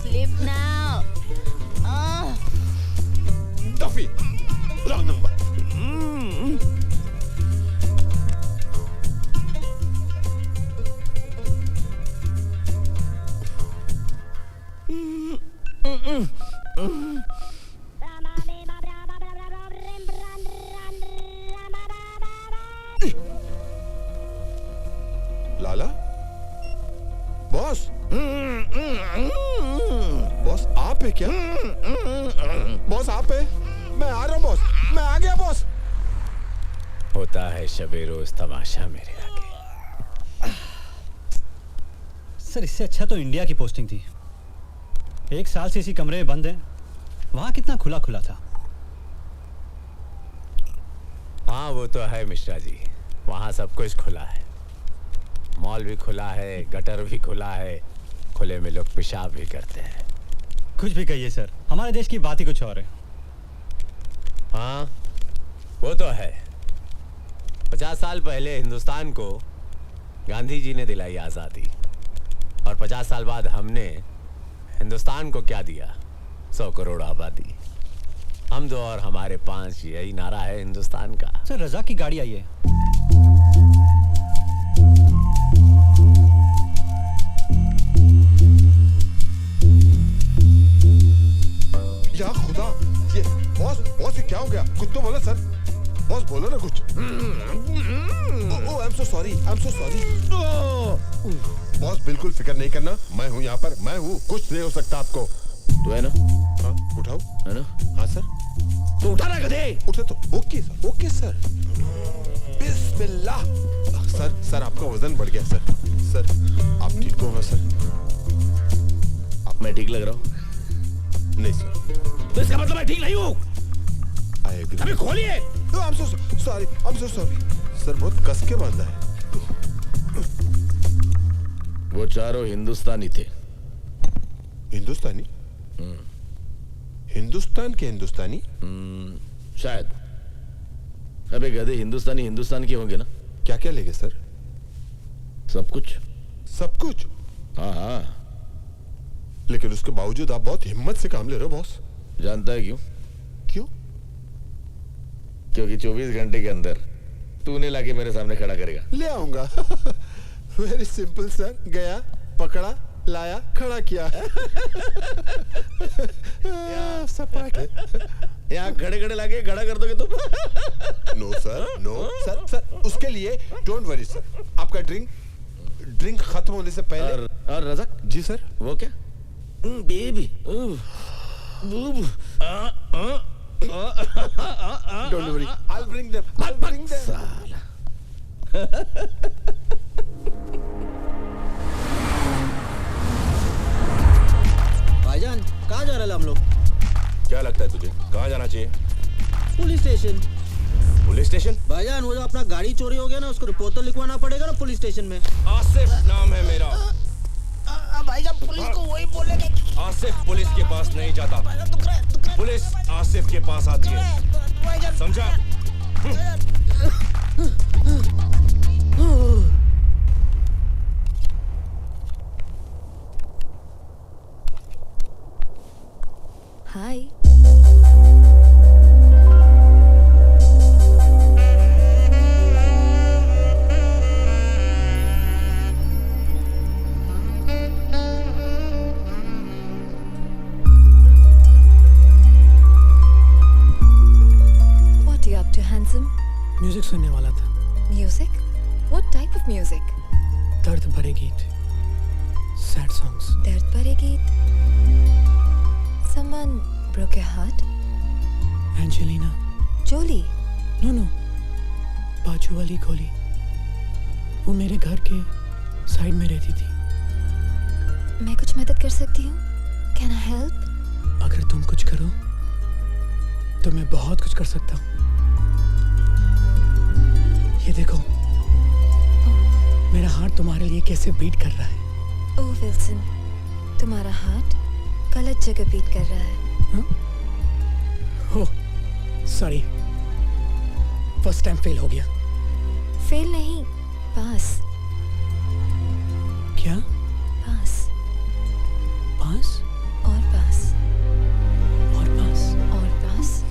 Sleep now. Duffy, wrong number. लाला बॉस बॉस आप है क्या? बॉस आप है? मैं आ रहा हूँ बॉस, मैं आ गया बॉस। होता है शबे रोज तमाशा मेरे आगे। सर इससे अच्छा तो इंडिया की पोस्टिंग थी। 1 साल से इसी कमरे में बंद हैं। वहां कितना खुला खुला था। हाँ वो तो है मिश्रा जी, वहाँ सब कुछ खुला है। मॉल भी खुला है, गटर भी खुला है, खुले में लोग पेशाब भी करते हैं। कुछ भी कहिए सर, हमारे देश की बात ही कुछ और है। हाँ वो तो है। 50 साल पहले हिंदुस्तान को गांधी जी ने दिलाई आज़ादी, और 50 साल बाद हमने हिंदुस्तान को क्या दिया? 100 करोड़ आबादी। हम दो और हमारे 5, यही नारा है हिंदुस्तान का। सर रजा की गाड़ी आई है। या खुदा, ये बॉस बॉस ये क्या हो गया? कुछ तो बोलो सर, बॉस बोलो ना कुछ। Oh I am so sorry, I am so sorry. Boss बिल्कुल फिक्र नहीं करना, मैं हूँ यहाँ पर, मैं हूँ, कुछ नहीं हो सकता आपको। तू है ना? हाँ उठाओ। है ना? हाँ सर। तो उठा ना गधे। उठे तो ओके सर, ओके सर। बिस्मिल्लाह। सर सर आपका वजन बढ़ गया सर। सर आप ठीक हो सर? मैं ठीक लग रहा हूँ? नहीं सर। तो इसका मतलब मैं ठीक नहीं हूँ। I agree. अबे खोलिए। I am so sorry, I am so sorry. Sir बहुत कस के बांधा है। वो चारों हिंदुस्तानी थे। हिंदुस्तानी? हिंदुस्तान के हिंदुस्तानी? शायद। अबे गधे, हिंदुस्तानी हिंदुस्तान के होंगे ना? क्या क्या लेंगे सर? सब कुछ। सब कुछ? हाँ हाँ। लेकिन उसके बावजूद आप बहुत हिम्मत से काम ले रहे हो बॉस। जानता है क्यों? क्यों? क्योंकि 24 घंटे के अंदर तूने लाके मेरे सामने खड़ा करेगा। ले आऊंगा। Very simple sir. गया, पकड़ा, लाया, खड़ा किया। सपाट। यहाँ खड़े खड़े लाके खड़ा कर दोगे तुम? No sir, no sir. Sir उसके लिए डोंट वरी सर। आपका ड्रिंक खत्म होने से पहले। और रज़क जी सर। वो क्या? Baby. Don't worry, I will bring them, I will bring them. भाईजान कहाँ जा रहे हैं हम लोग? क्या लगता है तुझे, कहाँ जाना चाहिए? Police station. Police station? भाईजान वो जो अपना गाड़ी चोरी हो गया ना, उसको रिपोर्ट तो लिखवाना पड़ेगा ना पुलिस स्टेशन में। आसिफ नाम है मेरा। भाईजान पुलिस को वही बोलेंगे। आसिफ पुलिस के पास नहीं जाता, पुलिस आसिफ के पास आती है, समझा? हाय। म्यूजिक सुनने वाला था। Music? What type of music? दर्द भरे गीत, सैड सॉन्ग्स। दर्द भरे गीत? Someone broke your heart? Angelina Jolie? No, बाजू वाली गोली। वो मेरे घर के साइड में रहती थी। मैं कुछ मदद कर सकती हूँ? Can I help? अगर तुम कुछ करो तो मैं बहुत कुछ कर सकता हूँ। ये देखो, मेरा हार्ट तुम्हारे लिए कैसे बीट कर रहा है। ओह विल्सन, तुम्हारा हार्ट गलत जगह बीट कर रहा है। ओह, सॉरी, फर्स्ट टाइम फेल हो गया। फेल नहीं, पास। क्या? पास। पास? और पास। और पास? और पास।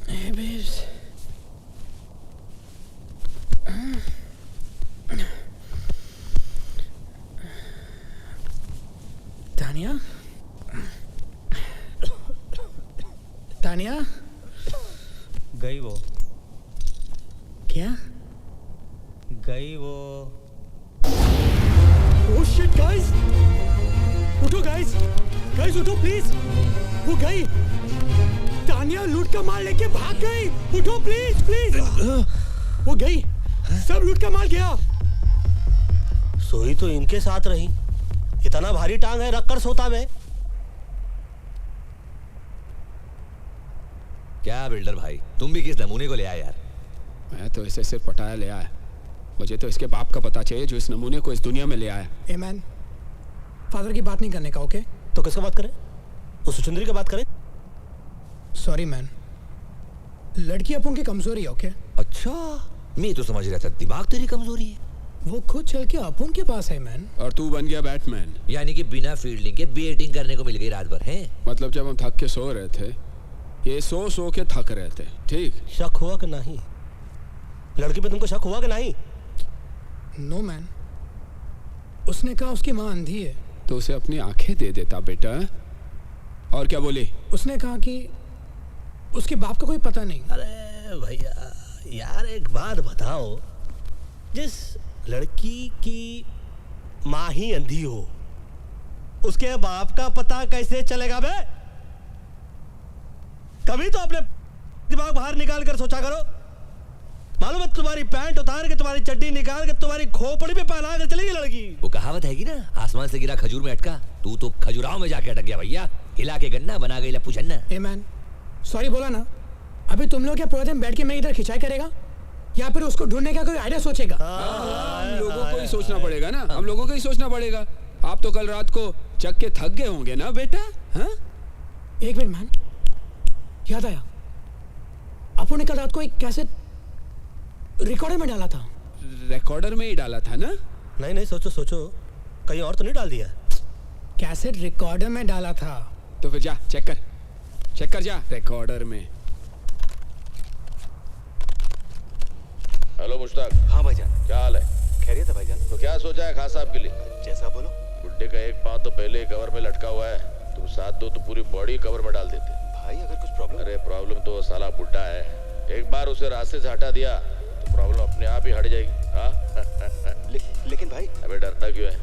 Hey babes. तानिया? तानिया? गई वो। क्या? गई वो। Oh shit guys! उठो guys! Guys उठो please! वो गई! तानिया लूट का माल लेके भाग गई। उठो प्लीज प्लीज। वो गई, सब लूट का माल गया। सोई तो इनके साथ रही, इतना भारी टांग है रख कर सोता मैं। क्या बिल्डर भाई, तुम भी किस नमूने को ले आए यार? मैं तो इसे सिर्फ पटाया ले आया, मुझे तो इसके बाप का पता चाहिए जो इस नमूने को इस दुनिया में ले आया। ए मैन, फादर की बात नहीं करने का, ओके? तो किसका बात करें? तो सुचंद्री की बात करें? सॉरी मैन, लड़की अपन की कमजोरी है, ओके? अच्छा, मैं तो समझ रहा था दिमाग तेरी कमजोरी है। वो खुद चल के अपन के पास है मैन। और तू बन गया बैटमैन। यानी कि बिना फील्डिंग के बैटिंग करने को मिल गई रात भर, हैं? मतलब जब हम थक के सो रहे थे, ये सो के थक रहे थे, ठीक? शक हुआ कि नहीं? लड़की पे तुमको शक हुआ कि नहीं? नो मैन, उसने कहा उसकी माँ अंधी है। तो उसे अपनी आंखें दे देता बेटा। और क्या बोली? उसने कहा कि उसके बाप का कोई पता नहीं। अरे भैया यार, एक बात बताओ, जिस लड़की की माँ ही अंधी हो, उसके बाप का पता कैसे चलेगा बे? कभी तो अपने दिमाग बाहर निकाल कर सोचा करो। मालूम है, तुम्हारी पैंट उतार के, तुम्हारी चड्डी निकाल के, तुम्हारी खोपड़ी पे पहना कर चलेगी लड़की। वो कहावत है कि ना, आसमान से गिरा खजूर में अटका, तू तो खजुराहो में जाके अटक गया भैया। हिला के गन्ना बना गई लप्पू छन्ना। ए मैन, सॉरी बोला ना। अभी तुम लोग क्या पूरे दिन बैठ के मैं इधर खिंचाई करेगा, या फिर उसको ढूंढने का कोई आइडिया सोचेगा? हम लोगों को ही सोचना पड़ेगा ना, हम लोगों को ही सोचना पड़ेगा। आप तो कल रात को चक के थक गए होंगे ना बेटा? हाँ? एक मिनट मैन, याद आया, अपन ने कल रात को एक कैसेट रिकॉर्डर में डाला था। रिकॉर्डर में ही डाला था ना? नहीं, सोचो कहीं और तो नहीं डाल दिया? कैसेट रिकॉर्डर में डाला था। तो फिर जा चेक कर जा रिकॉर्डर में। हेलो मुश्ताक। हाँ भाईजान। क्या हाल है? खैरियत है भाईजान। तो क्या सोचा है खान साहब के लिए? जैसा बोलो। बुड्ढे का एक पाँव तो पहले ही कवर में लटका हुआ है, तुम साथ दो तो पूरी बॉडी कवर में डाल देते। भाई अगर कुछ प्रॉब्लम? अरे प्रॉब्लम तो साला बुड्ढा है, एक बार उसे रास्ते से हटा दिया तो प्रॉब्लम अपने आप ही हट जाएगी। हाँ? लेकिन भाई। अबे डरता क्यों है?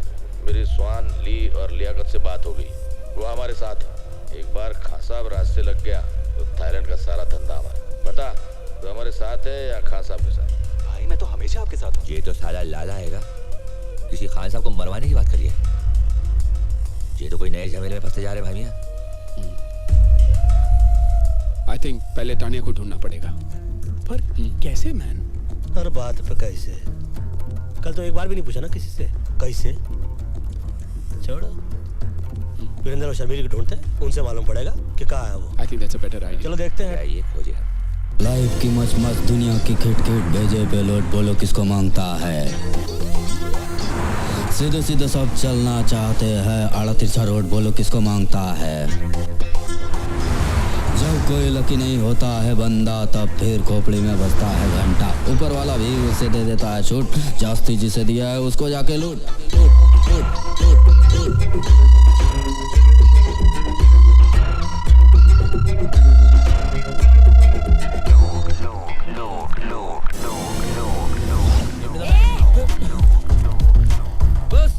मेरी स्वान ली और लियाकत से बात हो गई, वो हमारे साथ है। एक बार खान साहब रास्ते लग गया तो थाईलैंड का सारा धंधा हमारा। बता, तो हमारे साथ है या खान साहब के साथ? भाई मैं तो हमेशा आपके साथ हूँ। ये तो साला लाला हैगा, किसी खान साहब को मरवाने की बात करिए। ये तो कोई नए झमेले में फंसते जा रहे भाई मियां। आई थिंक पहले तानिया को ढूंढना पड़ेगा। पर कैसे मैन? हर बात पे कैसे? कल तो एक बार भी नहीं पूछा ना किसी से कैसे। छोड़ो, वीरेंद्र और शर्मिली को ढूंढते हैं, उनसे मालूम पड़ेगा कि कहाँ है वो। I think that's a better idea. चलो देखते हैं। ये खोजे हम। लाइफ की मच मच दुनिया की खिट खिट भेजे पे लोट बोलो किसको मांगता है। सीधे सीधे सब चलना चाहते हैं, आड़ा तिरछा रोड बोलो किसको मांगता है। जब कोई लकी नहीं होता है बंदा, तब फिर खोपड़ी में बजता है घंटा। ऊपर वाला भी उसे दे देता है छूट, जास्ती जिसे दिया है उसको जाके लूट लूट लूट लूट लूट।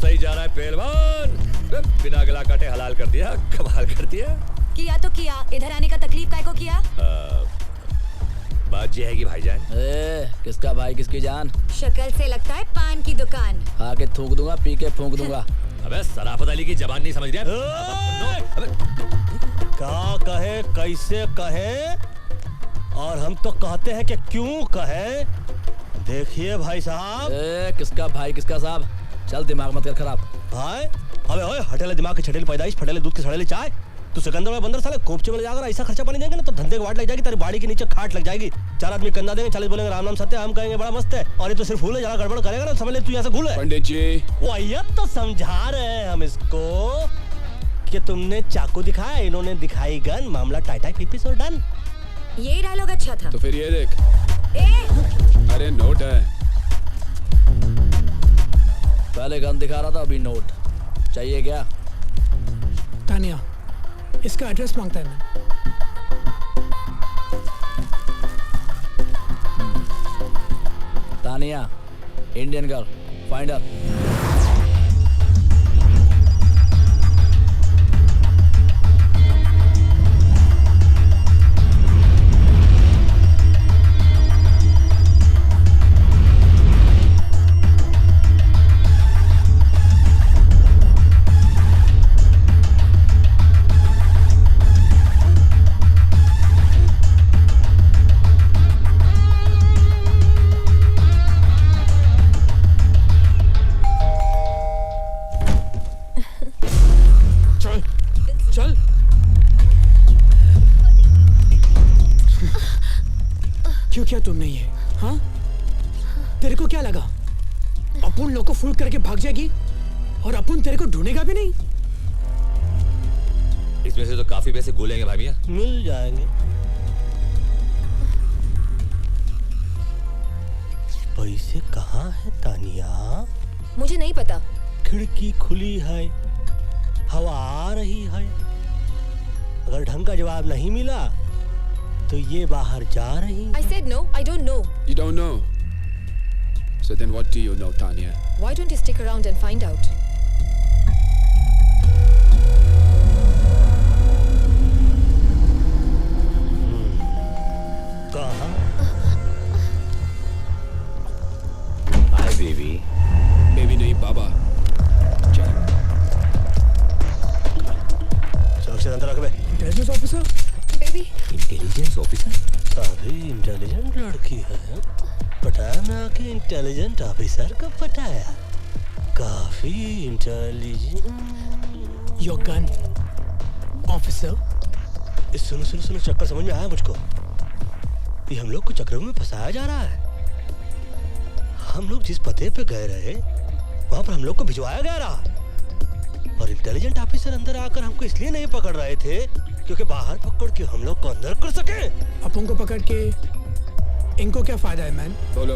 सही जा रहा है पहलवान, बिना गला काटे हलाल कर दिया, कमाल कर दिया। किया तो किया, इधर आने का तकलीफ काय को किया? बात ये है कि भाईजान। किसका भाई किसकी जान? शक्ल से लगता है पान की दुकान। खा के थूक दूंगा, पी के फूंक दूंगा। अबे सराफत अली की जबान नहीं समझ गया? क्या कहे, कैसे कहे, और हम तो कहते हैं कि क्यों कहे। देखिए भाई साहब। किसका भाई किसका साहब? चल दिमाग मत कर खराब। भाई अबे ओए, हटेले दिमाग की छटेली पैदाइश, फटेले दूध की सड़ेली चाय। तू सिकंदर में बंदर साले कोपचे में ले जाकर ऐसा खर्चा पानी देंगे ना तो धंधे की वाट लग जाएगी, तेरी बाड़ी के नीचे खाट लग जाएगी। 4 आदमी कंधा देंगे, 40 बोलेंगे राम नाम सत्य, हम कहेंगे बड़ा मस्त है, और ये तो सिर्फ फूल है, जरा गड़बड़ करेगा ना समझ ले तू यहाँ से घूल है। पंडित जी वही तो समझा रहे हैं हम इसको कि तुमने चाकू दिखाया, इन्होंने दिखाई गन, मामला टाइटाई पिपिस और डन। ये डायलॉग अच्छा था। तो फिर ये देख। अरे नोट है। पहले गन दिखा रहा था, अभी नोट चाहिए क्या? तानिया, इसका एड्रेस मांगता है मैं। Tania, Indian girl, find her. चल। क्यों किया तुमने ये? हाँ, तेरे को क्या लगा अपन लोग को फूल करके भाग जाएगी और अपन तेरे को ढूंढेगा भी नहीं? इसमें से तो काफी पैसे गोलेंगे भाई मियां। मिल जाएंगे। पैसे कहाँ है तानिया? मुझे नहीं पता। खिड़की खुली है, हवा आ रही है, अगर ढंग का जवाब नहीं मिला तो ये बाहर जा रही। I said no, I don't know. You don't know. So then what do you know, Tanya? Why don't you stick around and find out? कहाँ? Hi baby. बेबी नहीं बाबा। सुरक्षित अंदर रख बे। Intelligence officer. Baby. Intelligence officer? काफी intelligent लड़की है। पटाया ना कि इंटेलिजेंट ऑफिसर को पटाया। काफी इंटेलिजेंट। Your gun officer. सुनो सुनो सुनो, चक्कर समझ में आया मुझको। ये हम लोग को चक्रों में फंसाया जा रहा है। हम लोग जिस पते पे गए रहे वहां पर हम लोग को भिजवाया गया रहा, और इंटेलिजेंट ऑफिसर अंदर आकर हमको इसलिए नहीं पकड़ रहे थे क्योंकि बाहर पकड़ के हम लोग को अंदर कर सके। अपन को पकड़ के इनको क्या फायदा है मैन? बोलो।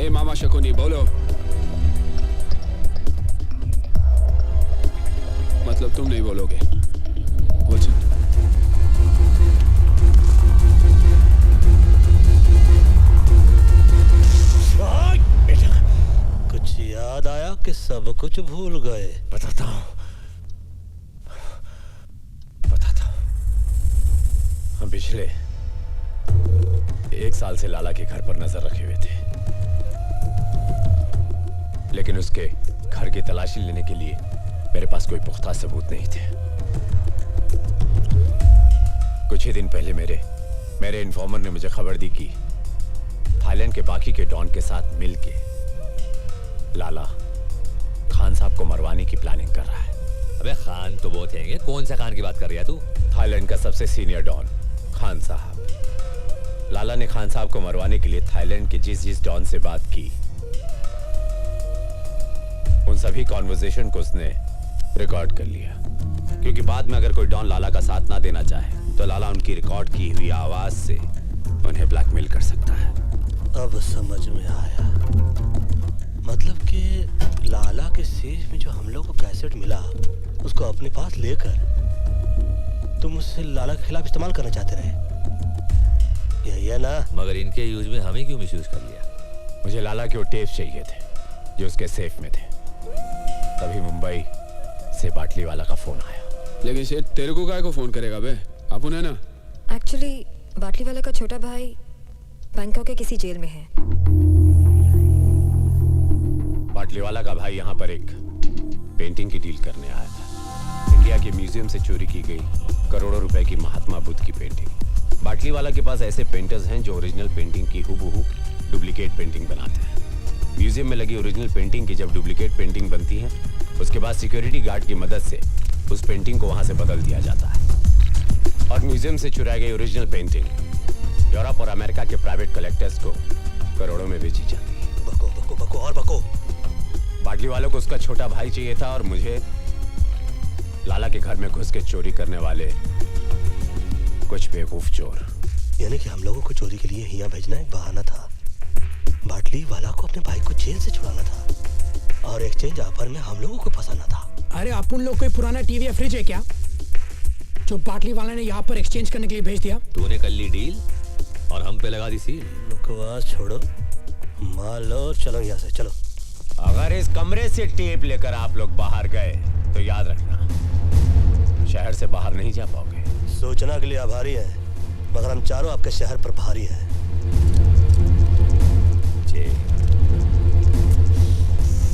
ए मामा शकुनी बोलो। मतलब तुम नहीं बोलोगे? बोल। कुछ याद आया कि सब कुछ भूल गए? बताता हूँ। हम पिछले 1 साल से लाला के घर पर नजर रखे हुए थे, लेकिन उसके घर की तलाशी लेने के लिए मेरे पास कोई पुख्ता सबूत नहीं थे। कुछ ही दिन पहले मेरे इन्फॉर्मर ने मुझे खबर दी कि थाईलैंड के बाकी के डॉन के साथ मिलके लाला खान साहब को मरवाने की प्लानिंग कर रहा है। अबे खान तो बहुत हैं, कौन सा खान की बात कर रही है तू? थाईलैंड का सबसे सीनियर डॉन खान साहब। लाला ने खान साहब को मरवाने के लिए थाईलैंड के जिस डॉन से बात की, उन सभी कॉन्वर्सेशन को उसने रिकॉर्ड कर लिया, क्योंकि बाद में अगर कोई डॉन लाला का साथ ना देना चाहे तो लाला उनकी रिकॉर्ड की हुई आवाज से उन्हें ब्लैकमेल कर सकता है। अब समझ में आया, मतलब कि लाला के सेफ में जो हम लोग को कैसेट मिला उसको अपने पास लेकर तुम उससे लाला के खिलाफ इस्तेमाल करना चाहते रहे, यही है ना? मगर इनके यूज में हमें क्यों मिसयूज कर लिया? मुझे लाला के वो टेप चाहिए थे जो उसके सेफ में थे। तभी मुंबई से बाटली वाला का फोन आया। लेकिन शेठ तेरे को काय को फोन करेगा बे? अपन है ना? एक्चुअली बाटली वाला का छोटा भाई बैंकॉक के किसी जेल में है। बाटली वाला का भाई यहाँ पर एक पेंटिंग की डील करने आया था। इंडिया के म्यूजियम से चोरी की गई करोड़ों रुपए की महात्मा बुद्ध की पेंटिंग। बाटली वाला के पास ऐसे पेंटर्स हैं जो ओरिजिनल पेंटिंग की हूबहू डुप्लीकेट पेंटिंग बनाते हैं। म्यूजियम में लगी ओरिजिनल पेंटिंग की जब डुप्लीकेट पेंटिंग बनती है, उसके बाद सिक्योरिटी गार्ड की मदद से उस पेंटिंग को वहां से बदल दिया जाता है और म्यूजियम से चुराई गई ओरिजिनल पेंटिंग यूरोप और अमेरिका के प्राइवेट कलेक्टर्स को करोड़ों में बेची जाती है। बको बको बको और बको। बाटली वालों को उसका छोटा भाई चाहिए था और मुझे लाला के घर में घुस के चोरी करने वाले कुछ बेवकूफ चोर। यानी कि हम लोगों को चोरी के लिए यहाँ भेजना एक बहाना था। बाटली वाला को अपने भाई को जेल से छुड़ाना था और एक्सचेंज ऑफर में हम लोगों को फंसाना था। अरे अपन लोग कोई पुराना टीवी या फ्रिज है क्या जो बाटली वाला ने यहाँ पर एक्सचेंज करने के लिए भेज दिया? तूने कर ली डील और हम पे लगा दी सील। बकवास छोड़ो, मान लो, चलो यहाँ से चलो। अगर इस कमरे से टेप लेकर आप लोग बाहर गए तो याद रखना शहर से बाहर नहीं जा पाओगे। सोचना के लिए आभारी है, मगर हम चारों आपके शहर पर भारी हैं।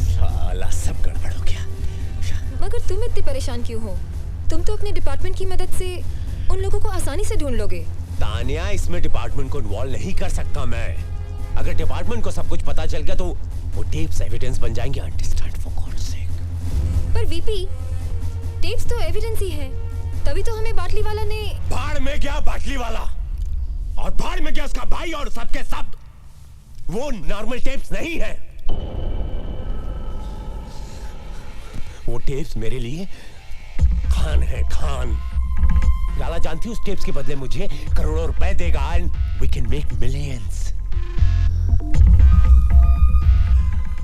साला सब गड़बड़ हो गया। मगर तुम इतने परेशान क्यों हो? तुम तो अपने डिपार्टमेंट की मदद से उन लोगों को आसानी से ढूंढ लोगे। तानिया, इसमें डिपार्टमेंट को इन्वॉल्व नहीं कर सकता मैं। अगर डिपार्टमेंट को सब कुछ पता चल गया तो वो टेप्स एविडेंस बन जाएंगे। Understand for God sake. पर वीपी, टेप्स तो एविडेंस ही है, तभी तो हमें बाटली वाला ने। भाड़ में गया बाटली वाला और भाड़ में गया उसका भाई और सबके सब। वो नॉर्मल टेप्स नहीं है। वो टेप्स मेरे लिए खान है, खान। लाला जानती उस टेप्स के बदले मुझे करोड़ों रुपए देगा and we can make millions.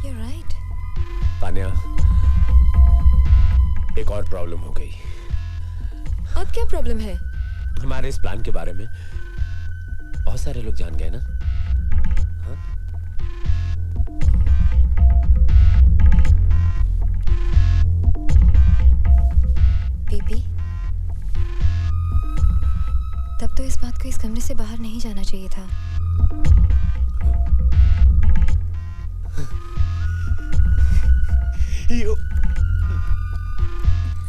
You're right. Tania, एक और प्रॉब्लम हो गई। अब क्या प्रॉब्लम है? हमारे इस प्लान के बारे में बहुत सारे लोग जान गए ना। हाँ? बीबी, तब तो इस बात को इस कमरे से बाहर नहीं जाना चाहिए था। You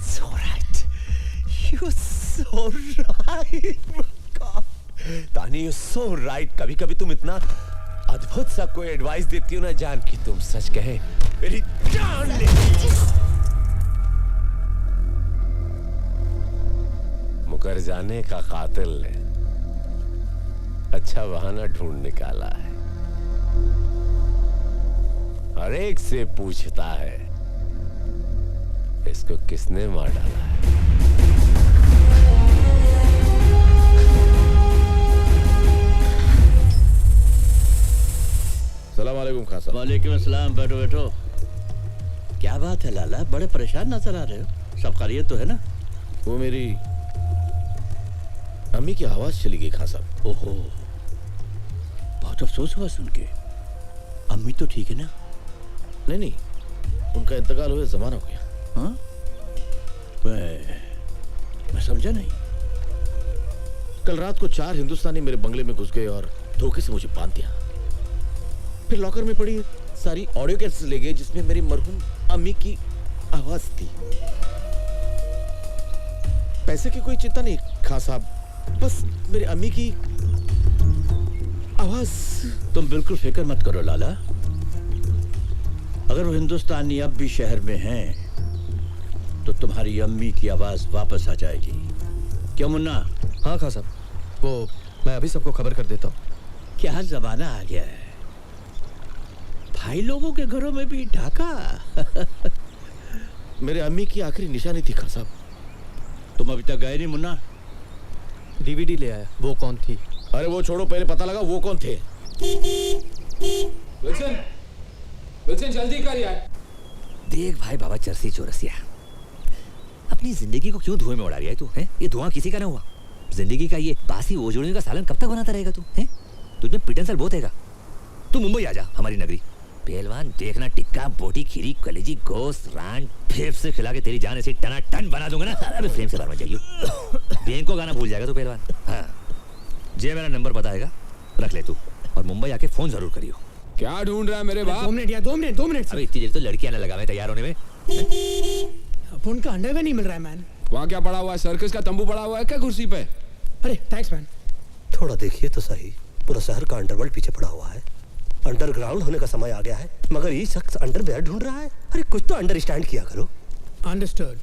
so right. You so right. तानी, you so right. कभी कभी तुम इतना अद्भुत सा कोई एडवाइस देती हो ना जान कि तुम सच कहे मेरी जान लेती हो। मुकर जाने का कातिल ने अच्छा बहाना ढूंढ निकाला है। हर एक से पूछता है इसको किसने मार डाला है। सलाम वालेकुम खान साहब। वालेकुम अस्सलाम। बैठो बैठो। क्या बात है लाला, बड़े परेशान नजर आ रहे हो। सब खैरियत तो है ना? वो मेरी अम्मी की आवाज चली गई खान साहब। ओहो, बहुत अफसोस हुआ सुन के। अम्मी तो ठीक है ना? नहीं नहीं, उनका इंतकाल हुए जमाना हो गया। हाँ? मैं समझा नहीं। कल रात को 4 हिंदुस्तानी मेरे बंगले में घुस गए और धोखे से मुझे बांध दिया। फिर लॉकर में पड़ी सारी ऑडियो कैसेट्स ले गए जिसमें मेरी मरहूम अम्मी की आवाज थी। पैसे की कोई चिंता नहीं खान साहब, बस मेरी अम्मी की आवाज। तुम बिल्कुल फिक्र मत करो लाला, अगर वो हिंदुस्तानी अब भी शहर में हैं तो तुम्हारी अम्मी की आवाज वापस आ जाएगी। क्यों मुन्ना? हाँ खां साहब, वो मैं अभी सबको खबर कर देता हूँ। क्या जमाना आ गया है, भाई लोगों के घरों में भी ढाका। मेरे अम्मी की आखिरी निशानी थी खां साहब। तुम अभी तक गए नहीं मुन्ना? डीवीडी ले आया, वो कौन थी? अरे वो छोड़ो, पहले पता लगा वो कौन थे। विल्सन, विल्सन जल्दी कर यार। देख भाई बाबा चरसी चौरसिया, अपनी जिंदगी को क्यों धुएं में उड़ा रहा है तू? हैं? ये धुआं किसी का ना हुआ। जिंदगी का ये बासी ओजोड़ियों का सालन कब तक बनाता रहेगा तू? हैं? तुझमें पिटन सल बहुत हैगा। तू मुंबई आ जा, हमारी नगरी। पहलवान देखना, टिक्का बोटी खीरी कलेजी गोश्त रान फेफ से खिला के तेरी जान ऐसे टना टन बना दूंगा ना। अबे फ्रेम से बाहर मत जाइयो। बैंक को गाना भूल जाएगा तू पहलवान। हाँ, जे मेरा नंबर बताएगा, रख ले तू, और मुंबई आके फोन जरूर करियो। क्या ढूंढ रहा है मेरे बाप? 2 मिनट या 2 मिनट 2 मिनट। अबे इतनी देर तो लड़कियां ना लगा मैं तैयार होने में। अब उनका अंडरवेयर नहीं मिल रहा है मैन। वहाँ क्या पड़ा हुआ है? सर्कस का तंबू पड़ा हुआ है क्या कुर्सी पे? अरे थैंक्स मैन। थोड़ा देखिए तो सही, पूरा शहर का अंडरवर्ल्ड पीछे पड़ा हुआ है। अंडरग्राउंड होने का समय आ गया है, मगर ये शख्स अंडरवेयर ढूंढ रहा है। अरे कुछ तो अंडरस्टैंड किया करो। अंडरस्टूड,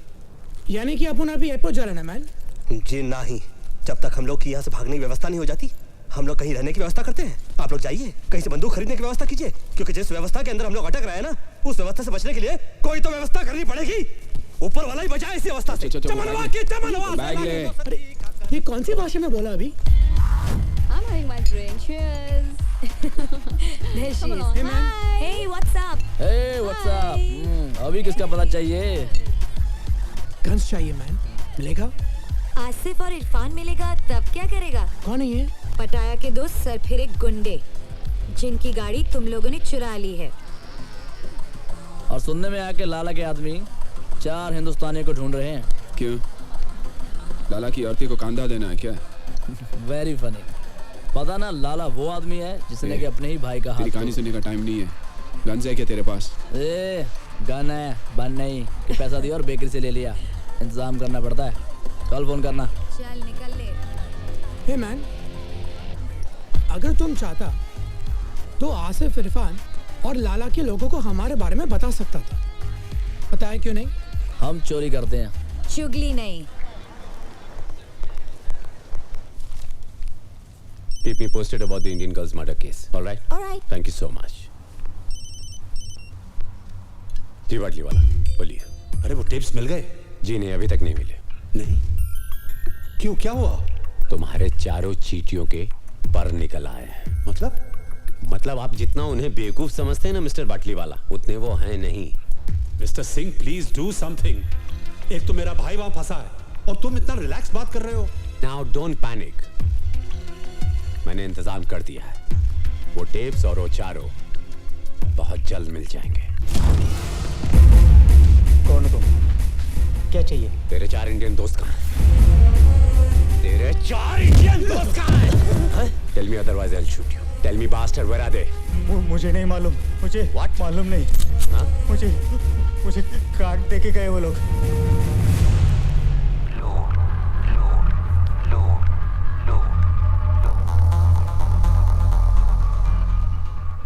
यानी कि अपन अभी एयरपोर्ट जा रहे हैं मैन? जी नहीं, जब तक हम लोग की यहाँ से भागने की व्यवस्था नहीं हो जाती, हम लोग कहीं रहने की व्यवस्था करते हैं। आप लोग जाइए, कहीं से बंदूक खरीदने की व्यवस्था कीजिए, क्योंकि जिस व्यवस्था के अंदर हम लोग अटक रहे हैं ना, उस व्यवस्था से बचने के लिए कोई तो व्यवस्था करनी पड़ेगी। ऊपर वाला ही बचाए इसी अवस्था से। बैग ले। ये कौन सी भाषा में बोला अभी? I'm having my drink. Cheers. There she is. Hey man. Hey, what's up? Hey, what's up? अभी किसका पता चाहिए? गन्स चाहिए मैन। मिलेगा? आसिफ और इरफान मिलेगा तब क्या करेगा? कौन है ये? पटाया के दो सरफिरे गुंडे, जिनकी गाड़ी तुम लोगों ने चुरा ली है। और सुनने में आया कि लाला के आदमी 4 हिंदुस्तानियों को ढूंढ रहे हैं। क्यों? लाला की औरती को कांधा देना है क्या? Very funny. पता ना लाला वो आदमी है जिसने कि अपने ही भाई का हाथ। तेरी कहानी सुनने का टाइम नहीं है। गन्स है क्या तेरे पास? ए, गन है, बन नहीं कि पैसा दिया और बेकरी से ले लिया। इंतजाम करना पड़ता है। कल फोन करना। चल निकल ले। हे मैन, अगर तुम चाहता तो आसिफ, इरफान और लाला के लोगों को हमारे बारे में बता सकता था। पता है क्यों नहीं? हम चोरी करते हैं, चुगली नहीं। Keep me posted about the Indian girl's murder case. All right? All right. Thank you so much. जी बाटली वाला बोलिए। अरे वो टिप्स मिल गए? जी नहीं, अभी तक नहीं मिले। नहीं? क्यों, क्या हुआ? तुम्हारे चारों चीटियों के पर निकल आए हैं। मतलब आप जितना उन्हें बेवकूफ समझते हैं ना मिस्टर बाटली वाला, उतने वो हैं नहीं। Mister Singh please do something. एक तो मेरा भाई वहां फंसा है और तुम इतना रिलैक्स बात कर रहे हो। Now don't panic. मैंने इंतजाम कर दिया है। वो टेप्स और वो चारों बहुत जल्द मिल जाएंगे। कौन हो तुम? क्या चाहिए? तेरे 4 इंडियन दोस्त कहाँ हैं? तेरे 4 इंडियन दोस्त कहाँ हैं? Tell me otherwise I'll shoot you. Tell me bastard, where are they? मुझे नहीं मालूम। मुझे What? मालूम नहीं। हाँ? मुझे कार्ड दे के गए वो लोग।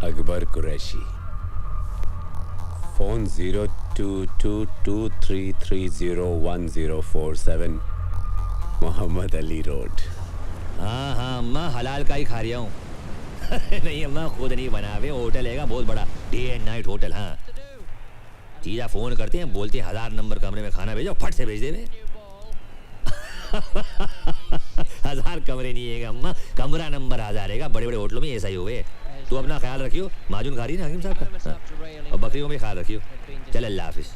Akbar Qureshi, phone 0222330147, Mohammad Ali road. हाँ हाँ अम्मा, हलाल का ही खा रहा हूँ। नहीं अम्मा, खुद नहीं बना हुए, होटल है बहुत बड़ा, डे एंड नाइट होटल। हाँ, जीजा फोन करते हैं, बोलते हैं 1000 नंबर कमरे में खाना भेजो, फट से भेज दे। 1000 कमरे नहीं है अम्मा, कमरा नंबर 1000 है। बड़े बड़े होटलों में ऐसा ही हुए। तो अपना ख्याल रखियो, माजून खा रही ना हकीम साहब का, और बकरियों में ख्याल रखियो। चल अल्लाह हाफिज।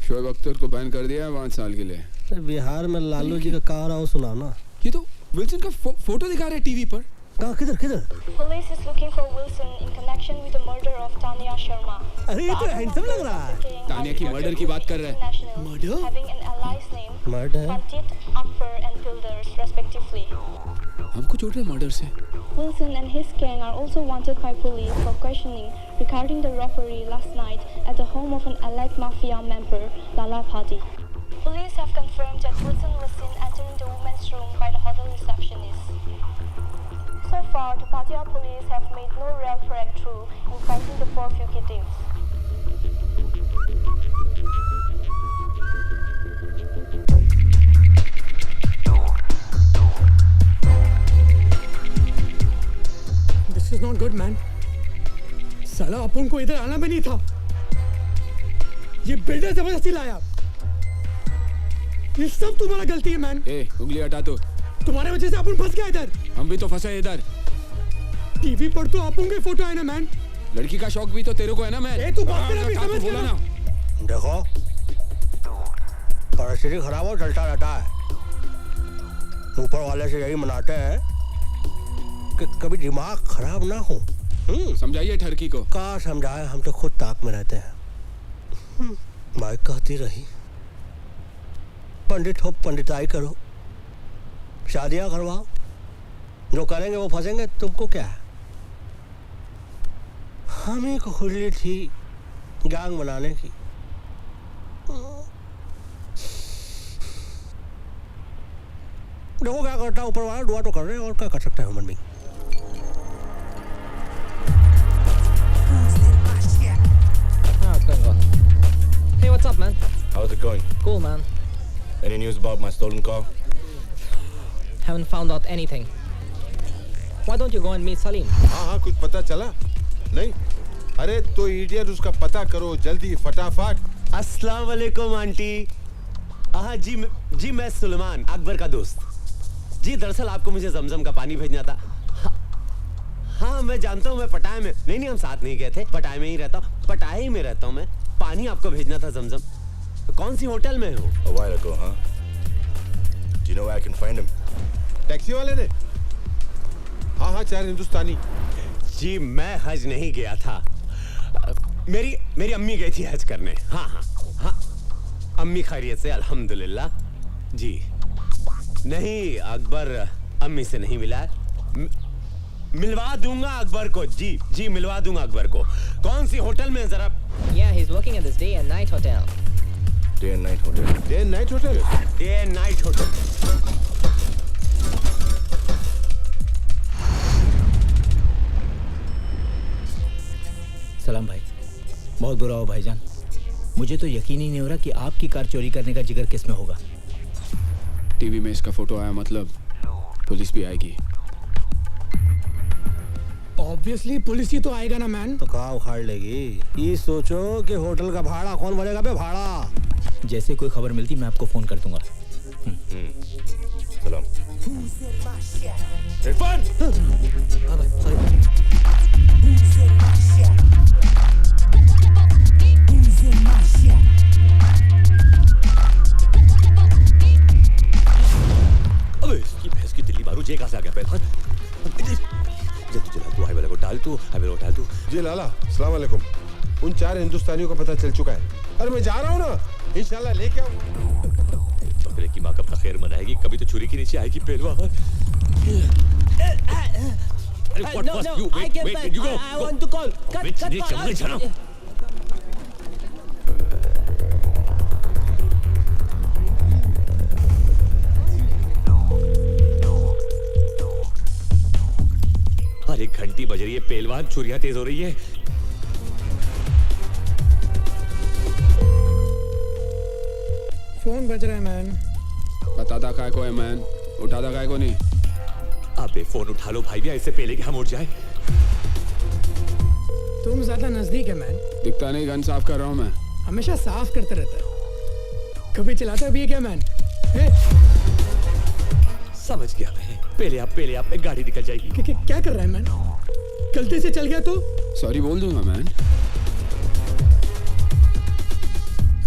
शोएब अख्तर को बैन कर दिया है 5 साल के लिए। बिहार में लालू जी का कहा रहा हो, सुना ना। ये तो विल्सन का फोटो दिखा रहे टीवी पर। कहाँ, किधर किधर? Police is looking for Wilson in connection with the murder of Tanya Sharma. अरे ये तो हैंडसम लग रहा है। तानिया की मर्डर की बात कर रहे हैं। Murder? Having an allies name murder? Pantit, Akbar and Pilders respectively. हमको छोड़ रहे मर्डर से। Wilson and his gang are also wanted by police for questioning regarding the robbery last night at the home of an allied mafia member, Lala Phadi. Police have confirmed that Wilson was seen entering the women's room by the hotel receptionist. So far, the Pattaya police have made no real breakthrough in finding the 4 fugitives. This is not good, man. साला अपन को इधर आना भी नहीं था. ये builder जबरदस्ती लाया. ये सब तुम्हारा गलती है, मैन. ए, उंगली हटा तो. तुम्हारे वजह से अपन फंस गया इधर. हम भी तो फंसे इधर. टीवी पर तो अपन के फोटो है ना, मैन. लड़की का शौक भी तो तेरे को है ना, मैन. ए, तू बात कर, अभी समझ बोला ना. देखो, परिस्थिति खराब हो चलता रहता है. ऊपर वाले से यही मनाते हैं कि कभी दिमाग खराब ना हो. समझाइए ठरकी को. का समझाए, हम तो खुद ताक में रहते हैं. माँ कहती रही, पंडित हो पंडिताई करो, शादियां करवाओ, जो करेंगे वो फंसेंगे, तुमको क्या है. हमें को खुली थी गैंग बनाने की. देखो क्या करता है ऊपर वाला, दुआ तो कर रहे हैं, और क्या कर सकते हैं human being. Hey, what's up, man? How's it going? Cool, man. Any news about my stolen car? Haven't found out anything. Why don't you go and meet Salim? हाँ, कुछ पता चला? नहीं? अरे तो इडियट, उसका पता करो जल्दी, फटाफट. अस्सलाम वालेकुम आंटी. हाँ जी मैं सुलेमान, अकबर का दोस्त. जी दरअसल आपको मुझे जमजम का पानी भेजना था. हाँ मैं जानता हूँ, मैं पटाया में नहीं हम साथ नहीं गए थे. पटाया में ही रहता हूँ, पटाया ही में रहता हूँ मैं. पानी आपको भेजना था जमजम. कौन सी होटल में हो? A while ago, huh? Do you know where I can find him? Taxi वाले ने? हाँ 4 हिंदुस्तानी. जी मैं हज नहीं गया था. मेरी अम्मी गई थी हज करने. हाँ अम्मी खैरियत से अल्हम्दुलिल्लाह. जी नहीं, अकबर अम्मी से नहीं मिला. मिलवा दूंगा अकबर को. जी मिलवा दूंगा अकबर को. कौन सी होटल में जरा? Yeah, he's working at this day and night hotel. Day and night hotel. Day and night hotel. Day and night hotel. सलाम भाई. बहुत बुरा हो भाईजान. मुझे तो यकीन ही नहीं हो रहा कि आपकी कार चोरी करने का जिगर किस में होगा. टीवी में इसका फोटो आया, मतलब पुलिस भी आएगी. ऑब्वियसली पुलिस ही तो आएगा ना, मैन. तो कहाँ उखाड़ लेगी. ये सोचो कि होटल का भाड़ा कौन भरेगा बे. भाड़ा जैसे कोई खबर मिलती मैं आपको फोन कर दूंगा. सलाम. इरफान. हाँ भाई, सॉरी. अबे इसकी भैंस की दिल्ली बारू जे कहाँ से आ गया पहलवान. जल्दी चला तू हाईवे को डाल तू. जी लाला, अस्सलाम वालेकुम. उन 4 हिंदुस्तानियों का पता चल चुका है. अरे मैं जा रहा हूँ ना, इंशाल्लाह लेके आऊँ. बकरे की माँ कब तक खैर मनाएगी, कभी तो छुरी के नीचे आएगी पहलवान. No, I get back. I want to call. Cut. अरे घंटी बज रही है पहलवान, छुरियां तेज हो रही है. फोन बज रहा है, मैन. बता दा काय को है, मैन. उठा दा काय को नहीं. अबे फोन उठा लो भाई, भी ऐसे पहले कि हम उठ जाए. तुम ज्यादा नजदीक है, मैन. दिखता नहीं, गन साफ कर रहा हूँ मैं. हमेशा साफ करते रहता है. कभी चलाता भी है क्या, मैन? समझ गया मैं. पहले आप गाड़ी निकल जाएगी. क्या कर रहा है, मैन? गलती से चल गया तो सॉरी बोल दूंगा, मैन.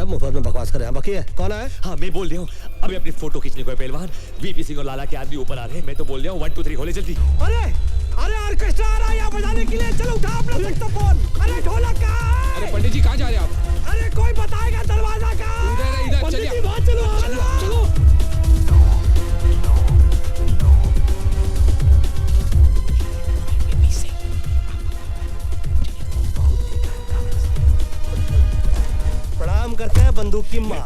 अब मुफ्त में बकवास कर रहे हैं. बाकी है कौन है? हाँ मैं बोल रहा हूँ. अभी अपनी फोटो खींचने को है पहलवान. वीपी सिंह और लाला के आदमी ऊपर आ रहे हैं. मैं तो बोल रहा हूँ 1 2 3 होले जल्दी. अरे ऑर्केस्ट्रा आ रहा है यहाँ बजाने के लिए. चलो उठा अपना सेक्सोफोन. अरे ढोलक कहाँ है? अरे पंडित जी कहाँ जा रहे हैं आप? अरे कोई बताएगा दरवाजा कहाँ है? इधर पंडित जी चलिए. बाहर चलो. प्रणाम करते हैं बंदूक की माँ.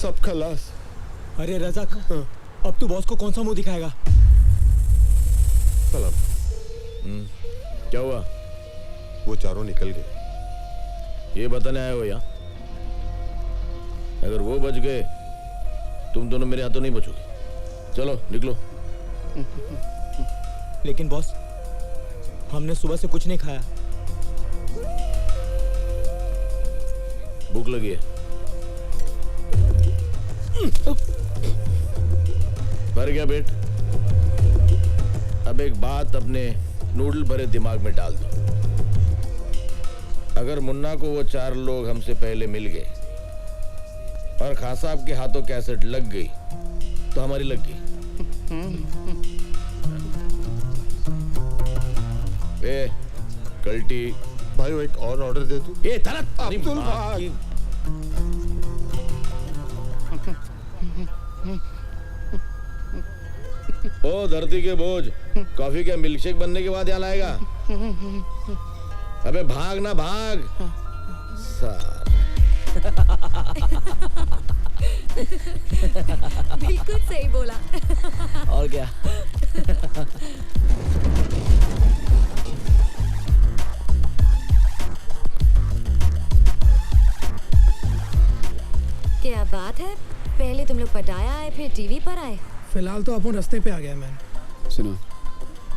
सब खलास। अरे रज़ाक, अब तू बॉस को कौन सा मुंह दिखाएगा? सलाम। क्या हुआ? वो चारों निकल गए। ये बताने आए हो यहाँ? अगर वो बच गए तुम दोनों मेरे हाथों नहीं बचोगे। चलो निकलो। लेकिन बॉस, हमने सुबह से कुछ नहीं खाया। भूख लगी है। भर गया पेट? अब एक बात अपने नूडल भरे दिमाग में डाल दो। अगर मुन्ना को वो 4 लोग हमसे पहले मिल गए और खान साहब के हाथों कैसेट लग गई तो हमारी लग गई। ए, कल्टी भाई वो एक और ऑर्डर दे तू। ये तरत अब्दुल भाई। ओ धरती के बोझ, कॉफी के मिल्कशेक बनने के बाद यहाँ लाएगा? अबे भाग ना भाग। बिल्कुल सही बोला। और क्या? क्या बात है, पहले तुम लोग पटाया आए फिर टीवी पर आए। फिलहाल तो अपन रास्ते पे आ गए मैन। सुनो,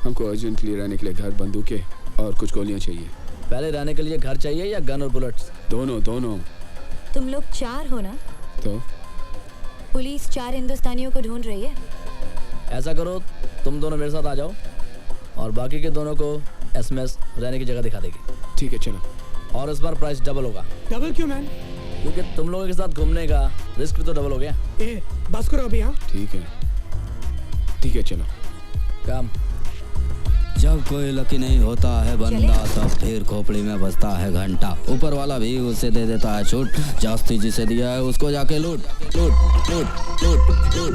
हमको अर्जेंटली रहने के लिए घर, बंदूकें और कुछ गोलियां चाहिए। पहले रहने के लिए घर चाहिए या गन और बुलेट्स? दोनों दोनों। तुम लोग 4 हो ना? तो पुलिस 4 हिंदुस्तानियों को ढूंढ रही है। ऐसा करो, तुम दोनों मेरे साथ आ जाओ और बाकी के दोनों को एसएमएस रहने की जगह दिखा देगी। ठीक है चलो। और इस बार प्राइस डबल होगा। डबल क्यों मैन? क्योंकि तुम लोगों के साथ घूमने का रिस्क भी तो डबल हो गया। ए, बस करो अभी। हाँ ठीक है चलो। काम। जब कोई लकी नहीं होता है बंदा तब फिर खोपड़ी में बजता है घंटा। ऊपर वाला भी उसे दे देता है छूट, जास्ती जिसे दिया है उसको जाके लूट लूट लूट लूट लूट।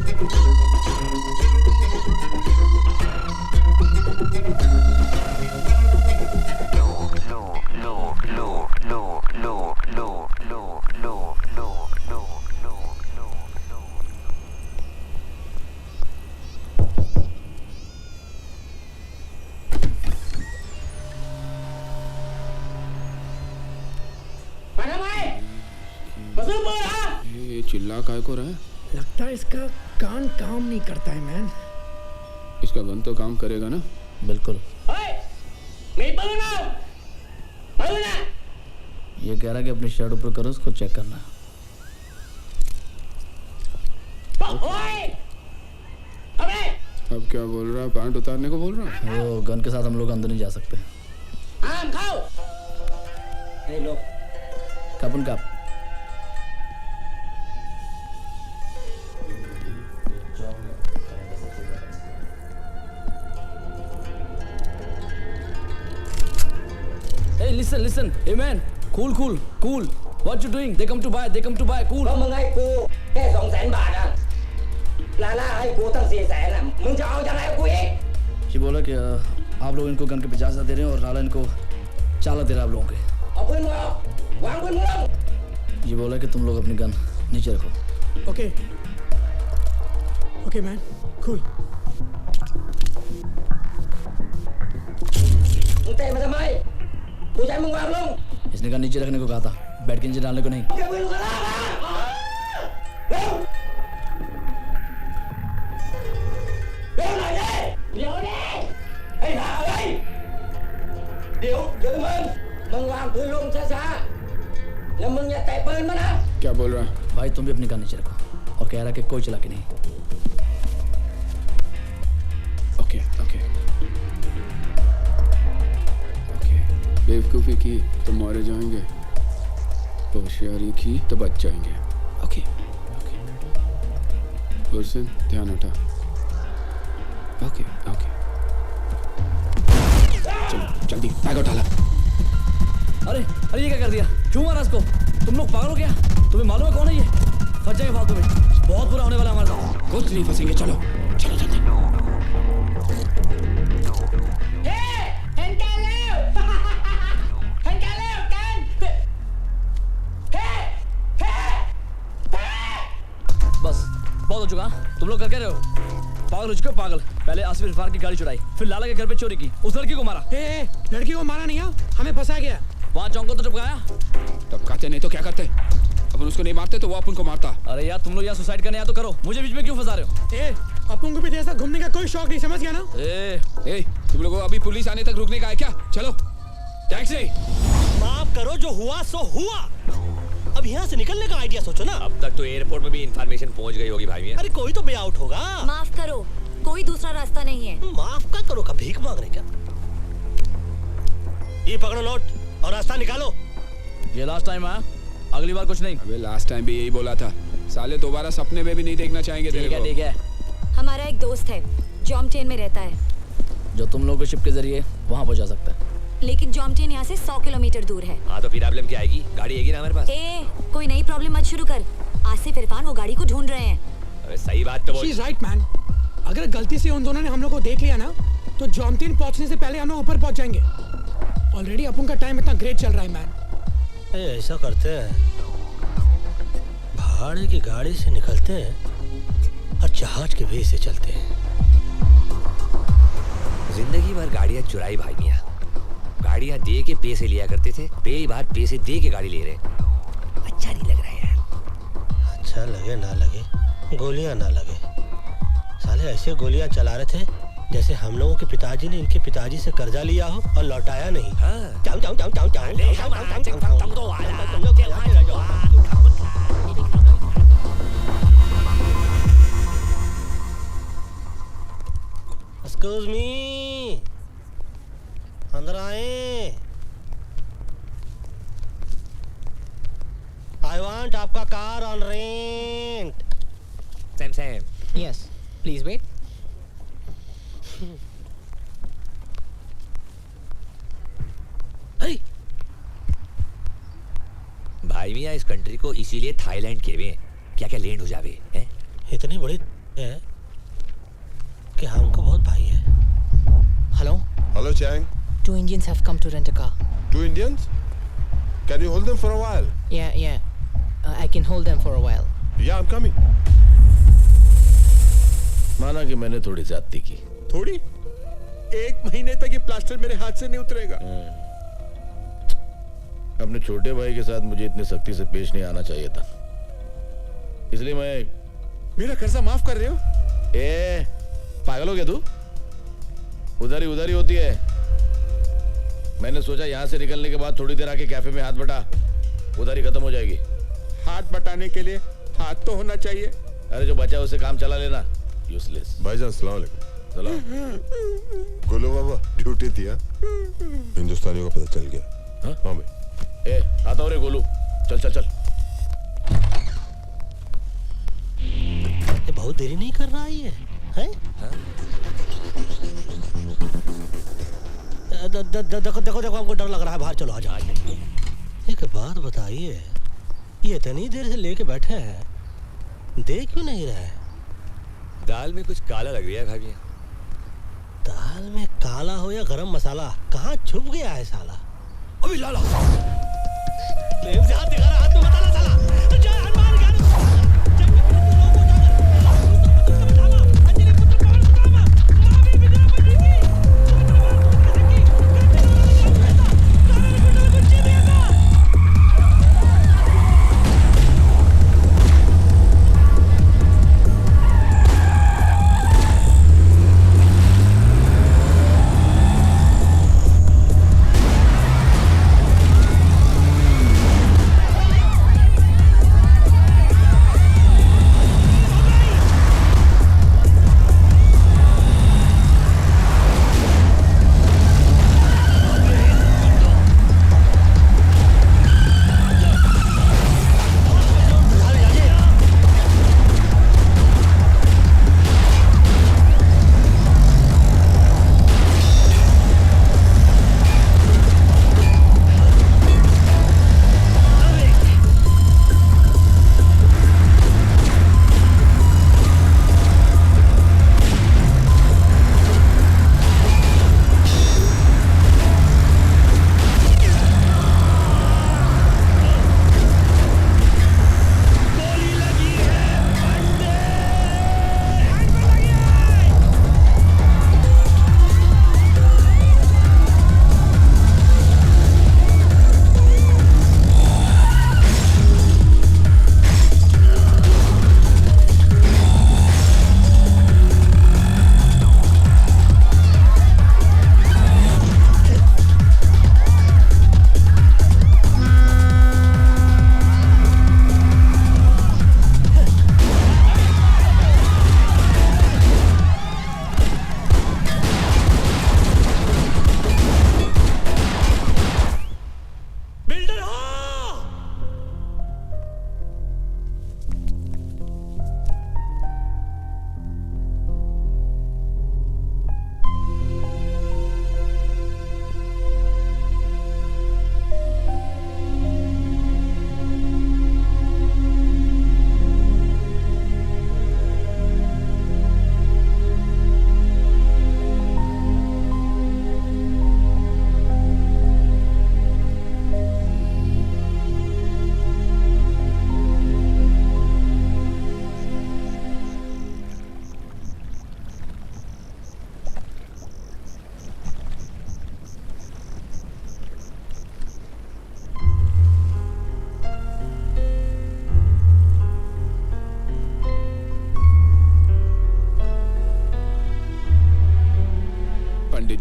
ये चिल्ला काय को रहा है? लगता है इसका कान काम नहीं करता है मैन। इसका गन तो काम करेगा ना? बिल्कुल। ये कह रहा है कि अपनी शर्ट ऊपर करो, उसको चेक करना। अब क्या बोल रहा है? पैंट उतारने को बोल रहा है? वो गन के साथ हम लोग अंदर नहीं जा सकते। कपन cup. Hey, listen. Hey man, cool. What you doing? They come to buy. Cool. มึงให้กูแค่200,000 บาทอ่ะลาล่าให้กูตั้ง400,000อ่ะมึงจะเอายังไงกูอีก ये बोला कि आप लोग इनको गन के 50,000 दे रहे हैं और लाला इनको 40 दे रहा है आप लोगों के। เอาปืนมึงออกวางปืนมึงลง ये बोला कि तुम लोग अपनी गन नीचे रखो। Okay man, cool. มึงเตะมาทำไมกูใช้มึงวางลง इसने गन नीचे रखने को कहा था, बैठ के नीचे डालने को नहीं। เก็บปืนกูล่ามาเร็วหน่อยดิเดี๋ยวดิไอ้ห่าเว้ยเดี๋ยวมึงวางปืนลงช้าๆแล้วมึงอย่าเตะปืนมานะ क्या बोल रहा है? भाई तुम भी अपनी गन नीचे रखो और कह रहा है कि कोई चला के नहीं। ओके बेवकूफ़ी की तो मारे जाएंगे, होशियारी की तो बच जाएंगे। ओके गुरसन ध्यान हटा। ओके चलो जल्दी बैग उठा ला। अरे ये क्या कर दिया? क्यों मारा इसको? तुम लोग पागल हो क्या? तुम्हें मालूम है कौन है ये? फंस जाएंगे फालतू में, बहुत बुरा होने वाला हमारे साथ। कुछ नहीं फंसेंगे, चलो जल्दी। हो चुका। तुम लोग कर क्या रहे हो? पागल हो चुके हो पागल। पहले आसिफ इरफान की गाड़ी चुराई, फिर लाला के घर पे चोरी की, उस लड़की को मारा। ए, लड़की को मारा नहीं है, हमें फंसा गया। वहाँ चौंक को तो टपकाया। टपकाते नहीं तो क्या करते? अपन उसको नहीं मारते तो वो अपन को मारता। अरे यार तुम लोग यहाँ सुसाइड करने या तो करो, मुझे बीच में क्यों फंसा रहे हो? ए, अपन को भी जैसा घूमने का कोई शौक नहीं, समझ गया ना? ए, तुम लोगों को अभी पुलिस आने तक रुकने का है क्या? चलो टैक्सी। माफ करो, जो हुआ सो हुआ। अब यहाँ से निकलने का आइडिया सोचो ना। अब तक तो एयरपोर्ट में भी इंफॉर्मेशन पहुंच गई होगी भाई। अरे कोई तो वे आउट होगा। माफ करो, कोई दूसरा रास्ता नहीं है। माफ का करो का भीख मांग रहे क्या? ये पकड़ो नोट और रास्ता निकालो। ये लास्ट टाइम आया, अगली बार कुछ नहीं। अबे लास्ट टाइम भी यही बोला था, साले दोबारा सपने में भी नहीं देखना चाहेंगे तेरे को। ठीक है। हमारा एक दोस्त है, जॉमटेन में रहता है, जो तुम लोग के शिप के जरिए वहाँ पहुँचा सकता है। लेकिन जॉमटेन यहाँ से 100 किलोमीटर दूर है। हाँ तो फिर प्रॉब्लम क्या आएगी? गाड़ी आएगी ना हमारे पास। कोई नई प्रॉब्लम मत शुरू कर। आसिफ इरफान वो गाड़ी को ढूंढ रहे हैं। अरे सही बात तो बोल। She's right, man. अगर गलती से उन दोनों ने हम लोग को देख लिया ना, तो जॉमटेन पहुंचने से पहले हम लोग ऊपर पहुंच जाएंगे। ऑलरेडी अपन का टाइम इतना ग्रेट चल रहा है मैन। ऐसा करते हैं, भाड़े की गाड़ी से निकलते हैं और जहाज के वे से चलते हैं। जिंदगी भर गाड़ियां चुराई भाई मियां। गाड़ियां दे के पैसे लिया करते थे, पहली बार पैसे दे के गाड़ी ले रहे। अच्छा नहीं लग रहा है यार। अच्छा लगे ना लगे, गोलियां ना लगे। साले ऐसे गोलियां चला रहे थे जैसे हम लोगों के पिताजी ने इनके पिताजी से कर्जा लिया हो और लौटाया नहीं। जाओ जाओ जाओ जाओ जाओ। एक्सक्यूज मी, अंदर आए। आई वांट आपका car on rent. Sam. Yes, please wait. भाई मियां इस कंट्री को इसीलिए थाईलैंड कहवे हैं। क्या क्या लैंड हो जावे हैं? इतनी बड़ी है कि हमको बहुत भाई है। Hello? Hello, Chang. 2 Indians have come to rent a car. 2 Indians? Can you hold them for a while? Yeah. I can hold them for a while. Yeah, I'm coming. माना कि मैंने थोड़ी ज्यादती की। थोड़ी? 1 महीने तक ये प्लास्टर मेरे हाथ से नहीं उतरेगा। अपने छोटे भाई के साथ मुझे इतनी सख्ती से पेश नहीं आना चाहिए था, इसलिए मैं। मेरा कर्जा माफ कर रहे हो? पागल हो गया तू? उधारी होती है। मैंने सोचा यहाँ से निकलने के बाद थोड़ी देर आके कैफे में हाथ बटा, उधारी खत्म हो जाएगी। हाथ बटाने के लिए हाथ तो होना चाहिए। अरे जो बचा उसे काम चला लेना, यूजलेस। भाईजान अस्सलाम वालेकुम। सलाम। गोलू बाबा ड्यूटी थी। हिंदुस्तानियों का पता चल गया। हाँ भाई। आता हो रे गोलू, चल। ये बहुत देरी नहीं कर रहा है? देखो हमको डर लग रहा है। बाहर चलो, आ एक बात बताइए, ये इतनी देर से लेके बैठे हैं, देख क्यों नहीं रहे? दाल में कुछ काला लग रहा है भाभी। दाल में काला हो या गरम मसाला, कहाँ छुप गया है साला? अभी लाला हाथ दिखा रहा, हाथ में मसाला साला।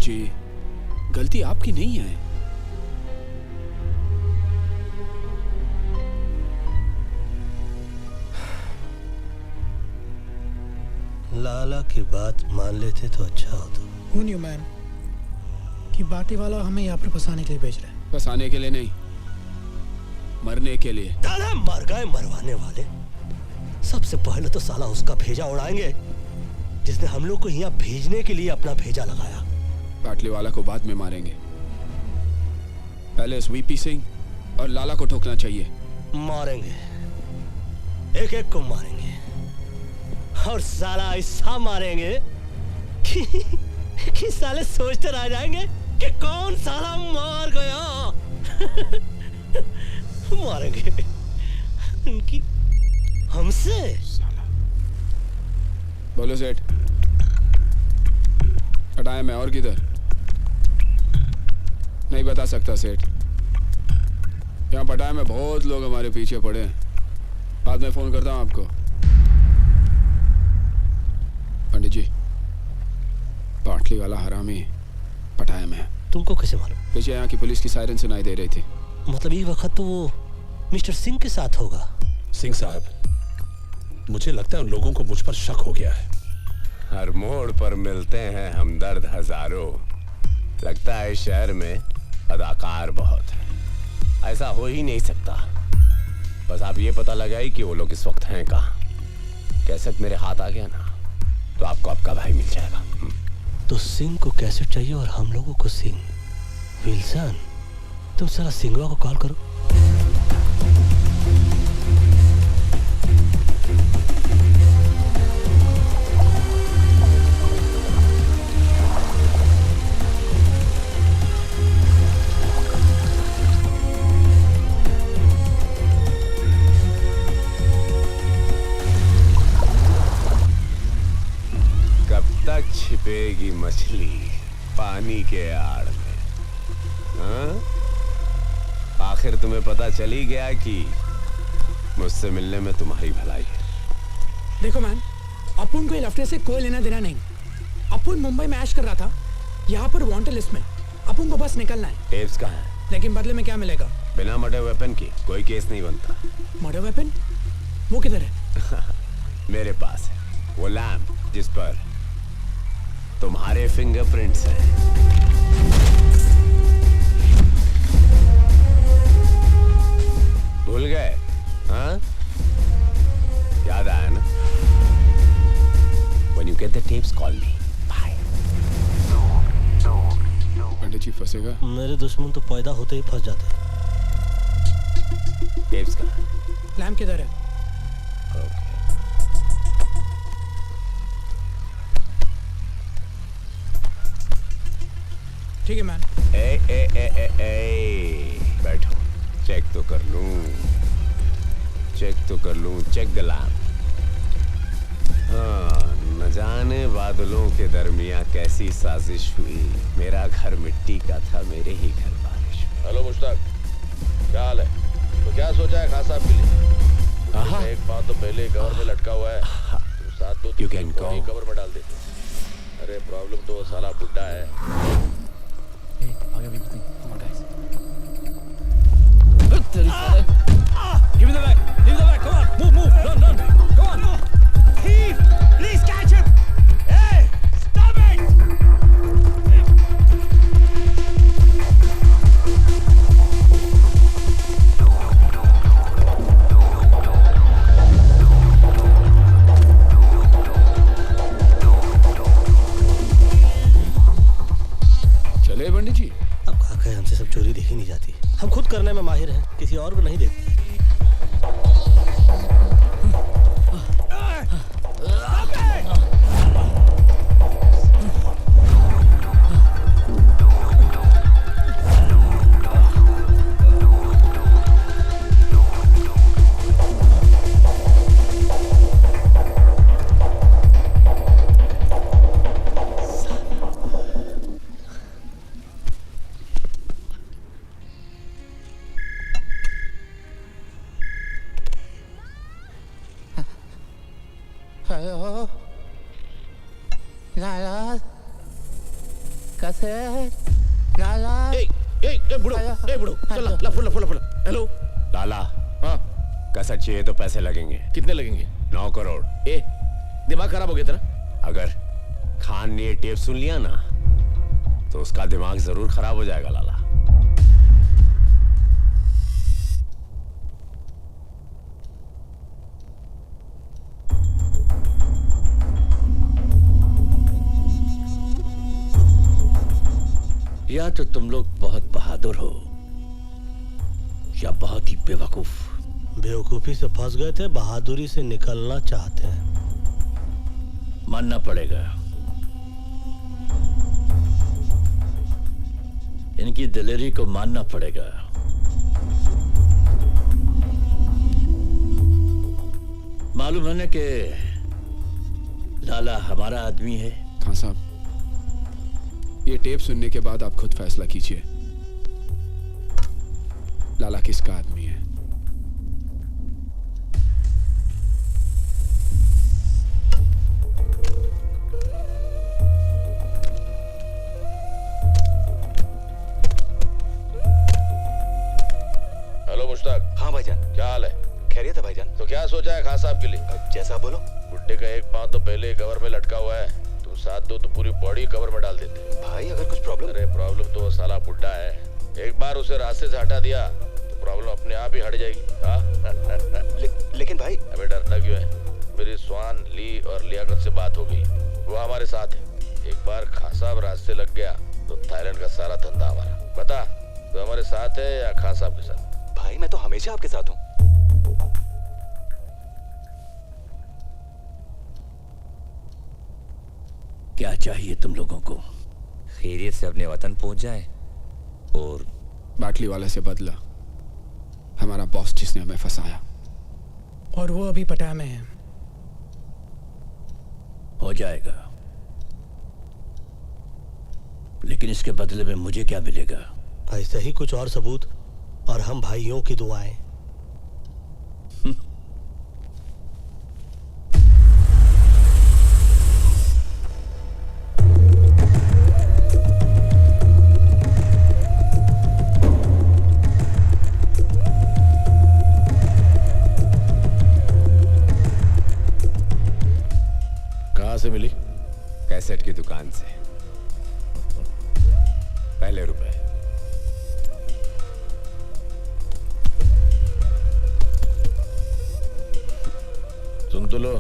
जी गलती आपकी नहीं है। लाला की बात मान लेते तो अच्छा होता। Who knew, man? कि बाटी वाला हमें यहाँ पर फंसाने के लिए भेज रहा है। फंसाने के लिए नहीं, मरने के लिए। दादा मर गए मरवाने वाले। सबसे पहले तो साला उसका भेजा उड़ाएंगे जिसने हम लोग को यहाँ भेजने के लिए अपना भेजा लगाया। बाटली वाला को बाद में मारेंगे, पहले इस वीपी सिंह और लाला को ठोकना चाहिए। मारेंगे, एक एक को मारेंगे और साला ऐसा मारेंगे कि साले सोचते रह जाएंगे कि कौन साला मार गया। मारेंगे उनकी हमसे। बोलो सेठ, हटाया मैं और किधर? नहीं बता सकता सेठ। यहाँ पटाया में बहुत लोग हमारे पीछे पड़े हैं। बाद में फोन करता हूँ आपको। पंडित जी, बाटली वाला हरामी पटाया में। तुमको कैसे मालूम? पीछे यहाँ की पुलिस की सायरन सुनाई दे रही थी। मतलब ये वक्त तो वो मिस्टर सिंह के साथ होगा। सिंह साहब, मुझे लगता है उन लोगों को मुझ पर शक हो गया है। हर मोड़ पर मिलते हैं हमदर्द हजारों। लगता है शहर में अदाकार बहुत है। ऐसा हो ही नहीं सकता। बस आप ये पता लगाइए कि वो लोग इस वक्त हैं कहाँ। कैसेट मेरे हाथ आ गया ना तो आपको आपका भाई मिल जाएगा। तो सिंह को कैसेट चाहिए और हम लोगों को सिंह। विल्सन, तुम सारा सिंगवा को कॉल करो। छिपेगी मछली पानी के आड़ में। हाँ? आखिर तुम्हें पता चल ही गया कि मुझसे मिलने में तुम्हारी भलाई है। देखो मैन, अपुन को लफ्टे से कोई लेना देना नहीं। अपुन मुंबई में ऐश कर रहा था, यहाँ पर वांटेड लिस्ट में। अपुन को बस निकलना है। टेप्स कहाँ हैं? लेकिन बदले में क्या मिलेगा? बिना मर्डर वेपन की कोई केस नहीं बनता। Murder weapon? वो किधर है? मेरे पास है वो लैम्प जिस पर तुम्हारे फिंगरप्रिंट्स हैं। भूल गए? हाँ? याद आया ना? When you get the tapes, call me. Bye. पंडित जी फंसेगा? मेरे दुश्मन तो पैदा होते ही फंस जाते हैं। टेप्स कहाँ है? लैम्प किधर है? ठीक है मैन। बैठो, चेक तो कर लूं। Check the lamp. हाँ, न जाने बादलों के दरमियां कैसी साजिश हुई। मेरा घर मिट्टी का था, मेरे ही घर बारिश। हेलो मुश्ताक, क्या हाल है? तो क्या सोचा है खास साहब के लिए? एक बात तो पहले कवर में लटका हुआ है, तुम साथ दो कवर में डाल देते। अरे प्रॉब्लम तो वो साला बुड्ढा है। Give me the bag. Leave the bag. Come on. Move. Run. Come on. Thief! Please catch him! Hey! Stop it! चले पंडित जी। अब कहा कहे हमसे सब चोरी देखी नहीं जाती। हम खुद करने में माहिर हैं, किसी और को नहीं देखते। कैसे लाला बुड़ो चल लफड़ हेलो लाला हाँ कसर चाहिए तो पैसे लगेंगे। कितने लगेंगे? 9 करोड़। दिमाग खराब हो गया तेरा? अगर खान ने ये टेप सुन लिया ना तो उसका दिमाग जरूर खराब हो जाएगा लाला। या तो तुम लोग बहुत बहादुर हो या बहुत ही बेवकूफ। बेवकूफी से फंस गए थे, बहादुरी से निकलना चाहते हैं। मानना पड़ेगा, इनकी दिलेरी को मानना पड़ेगा। मालूम है ना कि लाला हमारा आदमी है। खान साहब, ये टेप सुनने के बाद आप खुद फैसला कीजिए, लाला किसका आदमी है। हेलो मुश्ताक। हाँ भाईजान। क्या हाल है? खैरियत है भाईजान। तो क्या सोचा है खान साहब के लिए? जैसा बोलो। बुड्ढे का एक पांव तो पहले ही कवर में लटका हुआ है, तुम साथ दो तो पूरी बॉडी कवर में डाल देते। भाई अगर कुछ प्रॉब्लम? अरे प्रॉब्लम तो साला बुड्ढा है, एक बार उसे रास्ते से हटा दिया तो प्रॉब्लम अपने आप ही हट जाएगी। हाँ लेकिन भाई। अबे डरता क्यों है? मेरी स्वान ली और लियाकत से बात हो गई, वो हमारे साथ है। एक बार खान साहब रास्ते लग गया तो थाईलैंड का सारा धंधा हमारा। बता तो हमारे साथ है या खान साहब के साथ? भाई मैं तो हमेशा आपके साथ हूँ। क्या चाहिए तुम लोगों को? खैरियत से अपने वतन पहुंच जाए और बाटली वाले से बदला, हमारा बॉस जिसने हमें फंसाया। और वो अभी पटा में है। हो जाएगा, लेकिन इसके बदले में मुझे क्या मिलेगा? ऐसे ही कुछ और सबूत और हम भाइयों की दुआएं। कहाँ से मिली? कैसेट की दुकान से। पहले रुपए। सुन तो लो।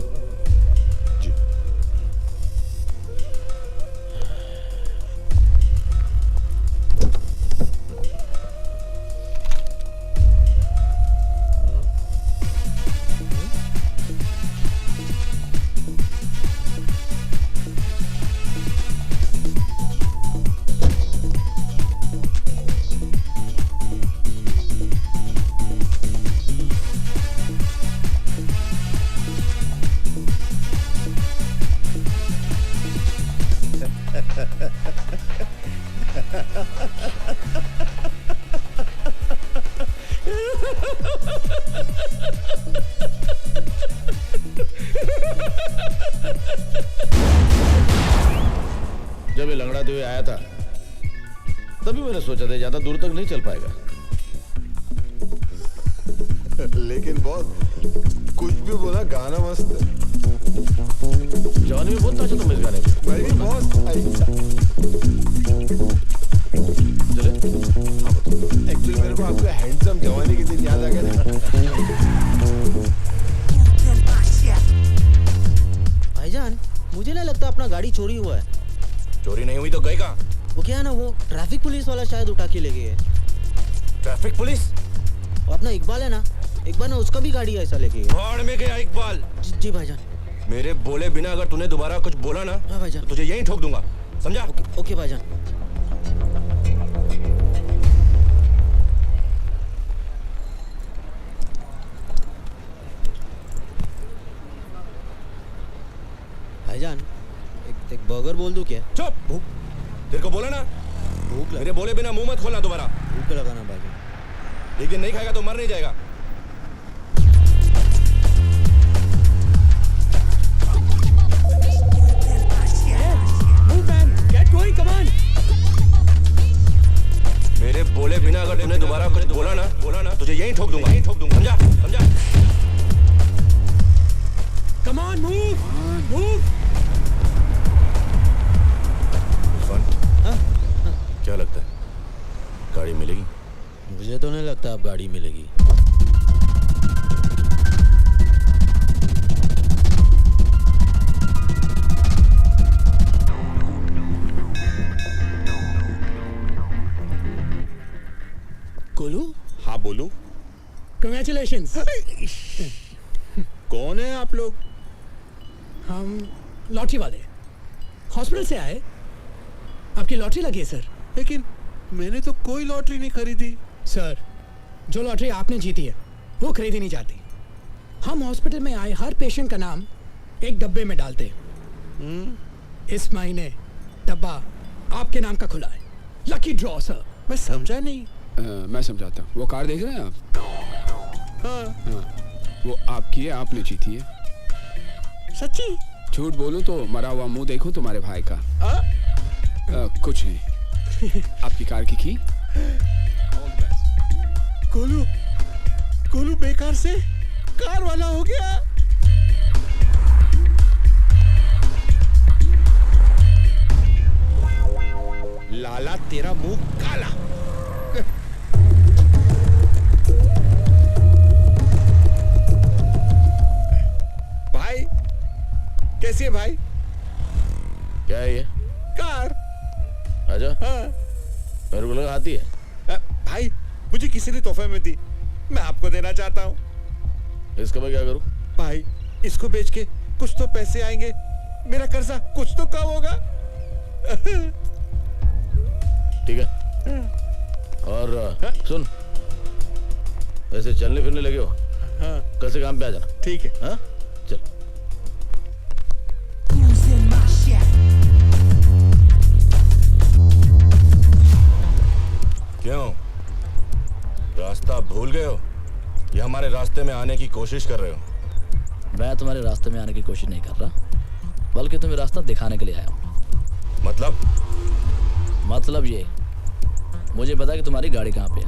जी। जब ये लंगड़ाते हुए आया था तभी मैंने सोचा था ज्यादा दूर तक नहीं चल पाएगा। लेकिन बॉस कुछ भी बोला, गाना मस्त है। जवानी में बहुत नाचा तुम इस गाने में। भाई बॉस ऐसा चले। एक्चुअली मेरे को आपका हैंडसम जवानी के दिन याद आ गया था। भाईजान, मुझे नहीं लगता अपना गाड़ी चोरी हुआ है। चोरी नहीं हुई तो गए कहाँ? वो क्या है ना, वो ट्रैफिक पुलिस वाला शायद उठा के ले गए है। Traffic police? वो अपना इकबाल है ना, इकबाल ना उसका भी गाड़ी ऐसा ले गए। भाड़ में गया इकबाल। जी भाईजान। मेरे बोले बिना अगर तूने दोबारा कुछ बोला ना, हाँ भाईजान, तो तुझे यहीं ठोक दूंगा, समझा? ओके भाईजान। भाईजान एक बर्गर बोल दूं क्या? चुप। भूख तेरे को बोला ना, भूख मेरे बोले बिना मुंह मत खोलना दोबारा। भूख लगाना भाईजान। एक दिन नहीं खाएगा तो मर नहीं जाएगा। Move man, get going, come on. मेरे बोले बिना अगर तूने दोबारा कुछ बोला ना तुझे यहीं ठोक दूंगा समझा समझा। Come on, move! क्या लगता है गाड़ी मिलेगी? मुझे तो नहीं लगता अब गाड़ी मिलेगी। गोलू, हाँ बोलू। कंग्रेचुलेशंस। कौन है आप लोग? हम लॉटरी वाले हॉस्पिटल से आए। आपकी लॉटरी लगी है सर। लेकिन मैंने तो कोई लॉटरी नहीं खरीदी। सर, जो लॉटरी आपने जीती है वो खरीदी नहीं जाती। हम हॉस्पिटल में आए हर पेशेंट का नाम एक डब्बे में डालते हैं। इस महीने डब्बा आपके नाम का खुला है। Lucky draw sir. मैं समझा नहीं। मैं समझाता हूँ। वो कार देख रहे हैं आप? हाँ। वो आपकी है, आपने जीती है। सच्ची? झूठ बोलूं तो मरा हुआ मुंह देखो तुम्हारे भाई का। कुछ नहीं। आपकी कार की की? गोलू बेकार से कार वाला हो गया। लाला तेरा मुंह काला। भाई कैसी है भाई? क्या है ये? कार। आजा। हाँ। मेरे को लगा आती है। भाई मुझे किसी ने तोहफे में दी, मैं आपको देना चाहता हूँ। इसका मैं क्या करूँ? भाई इसको बेच के कुछ तो पैसे आएंगे, मेरा कर्जा कुछ तो कम होगा। ठीक है। और सुन, ऐसे चलने फिरने लगे हो, कल से काम पे आ जाना। ठीक है। हाँ चल। क्यों, रास्ता भूल गए हो या हमारे रास्ते में आने की कोशिश कर रहे हो? मैं तुम्हारे रास्ते में आने की कोशिश नहीं कर रहा, बल्कि तुम्हें रास्ता दिखाने के लिए आया हूँ। मतलब ये, मुझे पता कि तुम्हारी गाड़ी कहाँ पे है।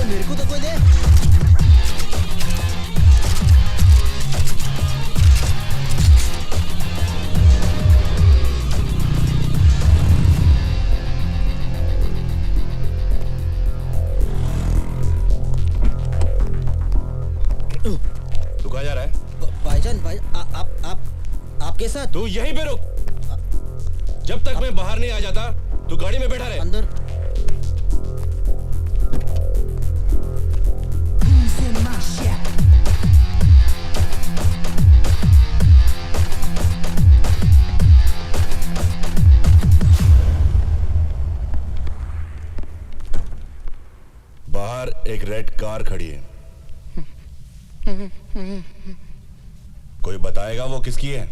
मेरे को तो कोई दे। तू कहाँ जा रहा है? भाईजान, आपके साथ। तू यहीं पे रुक, जब तक मैं बाहर नहीं आ जाता तू गाड़ी में बैठा रहे। अंदर। बाहर एक रेड कार खड़ी है, कोई बताएगा वो किसकी है?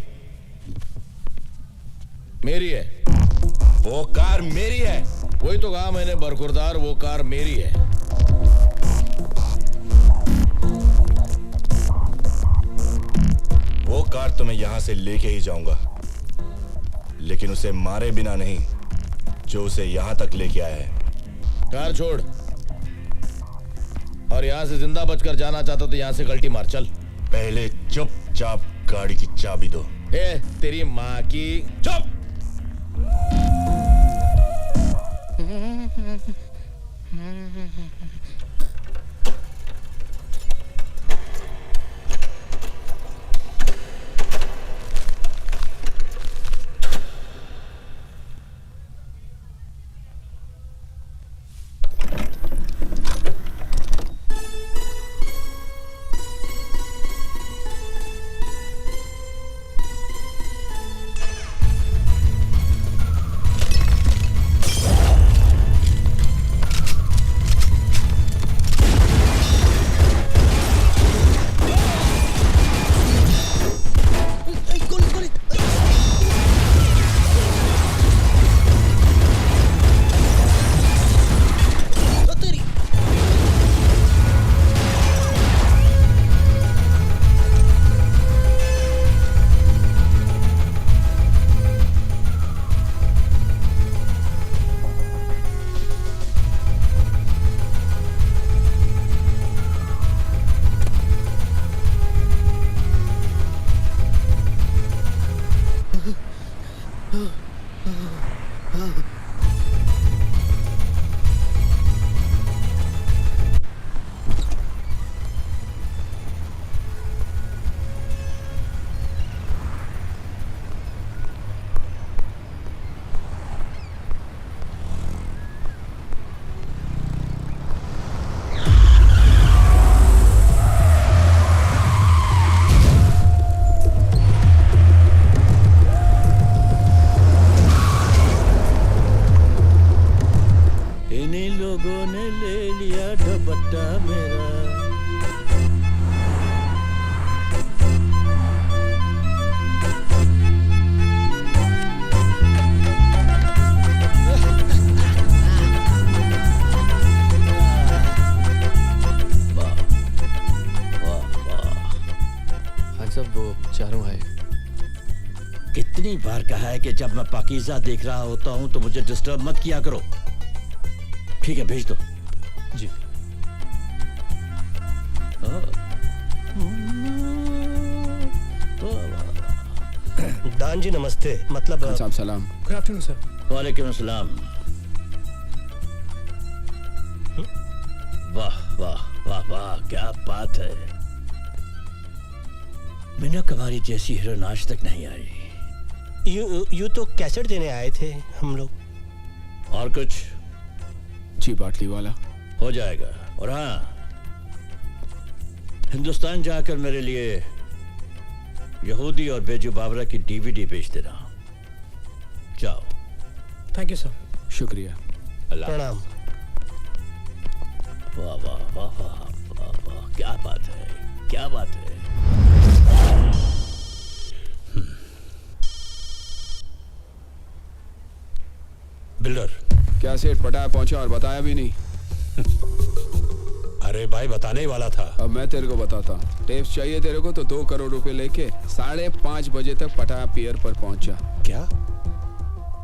मेरी है। वो कार मेरी है। वही तो कहा मैंने बरखुरदार, वो कार मेरी है। वो कार तो मैं यहां से लेके ही जाऊंगा, लेकिन उसे मारे बिना नहीं जो उसे यहां तक लेके आया है। कार छोड़, और यहां से जिंदा बचकर जाना चाहता तो यहां से गलती मार। चल। पहले चुपचाप गाड़ी की चाबी दो। ए, तेरी माँ की चुप। इन्हीं लोगों ने ले लिया दुपट्टा मेरा। हाँ साहब वो चारों आए। कितनी बार कहा है कि जब मैं पाकीज़ा देख रहा होता हूं तो मुझे डिस्टर्ब मत किया करो। ठीक है, भेज दो। जी। दान जी नमस्ते। मतलब साहब सलाम। Good afternoon sir. वालेकुम अस्सलाम। वाह वाह वाह वाह, क्या बात है। मीना कुमारी जैसी हीरोइन आज तक नहीं आई। यू तो कैसेट देने आए थे हम लोग। और कुछ? जी बाटली वाला हो जाएगा। और हाँ, हिंदुस्तान जाकर मेरे लिए यहूदी और बेजू बाबरा की डीवीडी बेच देना। जाओ। Thank you sir. शुक्रिया। प्रणाम। वाह वाह वाह वाह वाह वाह, क्या बात है, क्या बात है। बिल्डर, क्या सेठ पटाया पहुंचा और बताया भी नहीं? अरे भाई बताने ही वाला था। अब मैं तेरे को बताता हूँ। टेप्स चाहिए तेरे को तो 2 करोड़ रुपए लेके 5:30 बजे तक पटाया पियर पर पहुंचा। क्या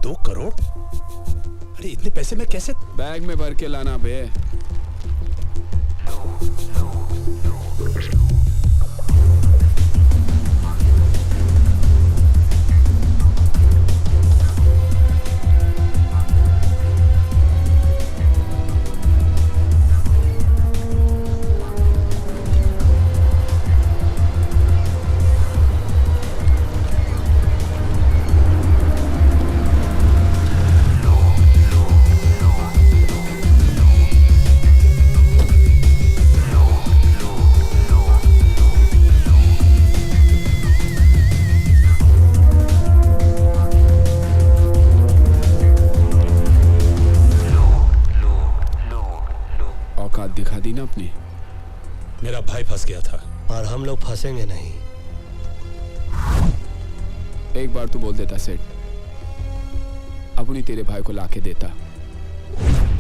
2 करोड़? अरे इतने पैसे में कैसे? बैग में भर के लाना बे। दिखा दी ना अपनी। मेरा भाई फंस गया था और हम लोग फंसेंगे नहीं। एक बार तू बोल देता सेठ, अपनी तेरे भाई को लाके देता।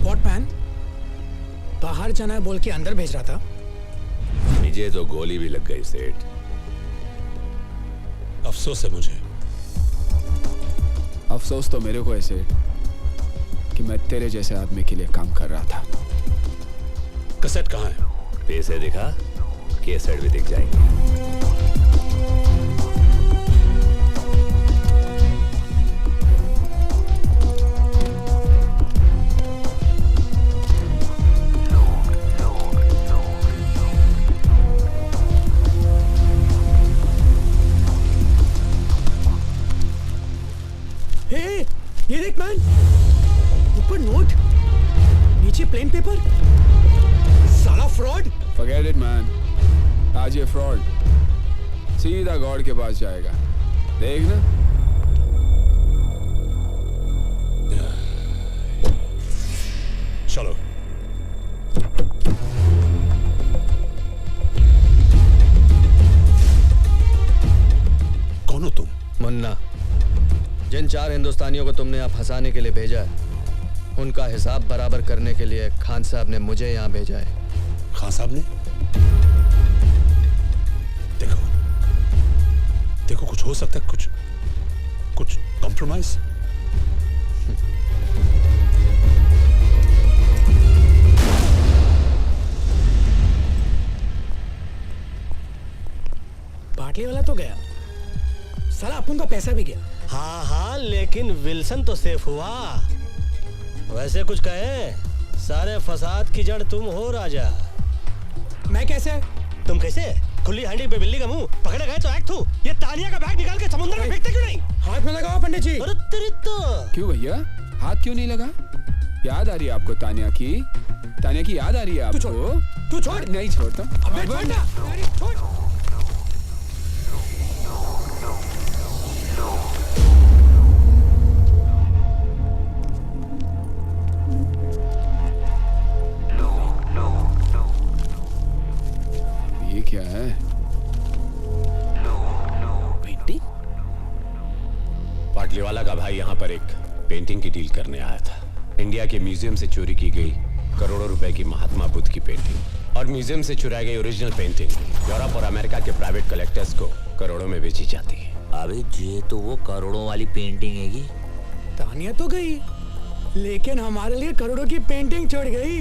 What man? बाहर जाना है बोल के अंदर भेज रहा था। मुझे तो गोली भी लग गई सेठ। अफसोस है मुझे। अफसोस तो मेरे को है सेठ कि मैं तेरे जैसे आदमी के लिए काम कर रहा था। कैसेट कहाँ है? पैसे दिखा, कैसेट भी दिख जाएंगे। ये देख मैन, ऊपर नोट, नीचे प्लेन पेपर। साला फ्रॉड। Forget it man, आज ये फ्रॉड सीधा गॉड के पास जाएगा, देखना। चलो। कौन हो तुम? मुन्ना, जिन 4 हिंदुस्तानियों को तुमने यहाँ फंसाने के लिए भेजा है, उनका हिसाब बराबर करने के लिए खान साहब ने मुझे यहाँ भेजा है। खान साहब ने? देखो देखो, कुछ हो सकता है, कुछ कॉम्प्रोमाइज। बाटली वाला तो गया, साला अपन का पैसा भी गया। हाँ हाँ, लेकिन विल्सन तो सेफ हुआ। वैसे कुछ कहे, सारे फसाद की जड़ तुम हो राजा। मैं कैसे? तुम कैसे? खुली हांडी पे बिल्ली का मुंह पकड़े गए तो एक्ट हूँ। ये तानिया का बैग निकाल के समुद्र में फेंकते क्यों नहीं? हाथ में लगाओ पंडित जी। अरे तेरी तो। क्यों भैया, हाथ क्यों नहीं लगा? याद आ रही है आपको तानिया की? तानिया की याद आ रही है आपको? तू छोड़। नहीं छोड़ता। अबे छोड़ ना। छोड़। ये क्या है? पेंटिंग? पाटलीवाला का भाई यहाँ पर एक पेंटिंग की डील करने आया था। इंडिया के म्यूजियम से चोरी की गई करोड़ों रुपए की महात्मा बुद्ध की पेंटिंग और म्यूजियम से चुराई गई ओरिजिनल पेंटिंग यूरोप और अमेरिका के प्राइवेट कलेक्टर्स को करोड़ों में बेची जाती है। अबे ये तो वो करोड़ों वाली पेंटिंग हैगी। तानिया तो गई, लेकिन हमारे लिए करोड़ों की पेंटिंग छोड़ गई।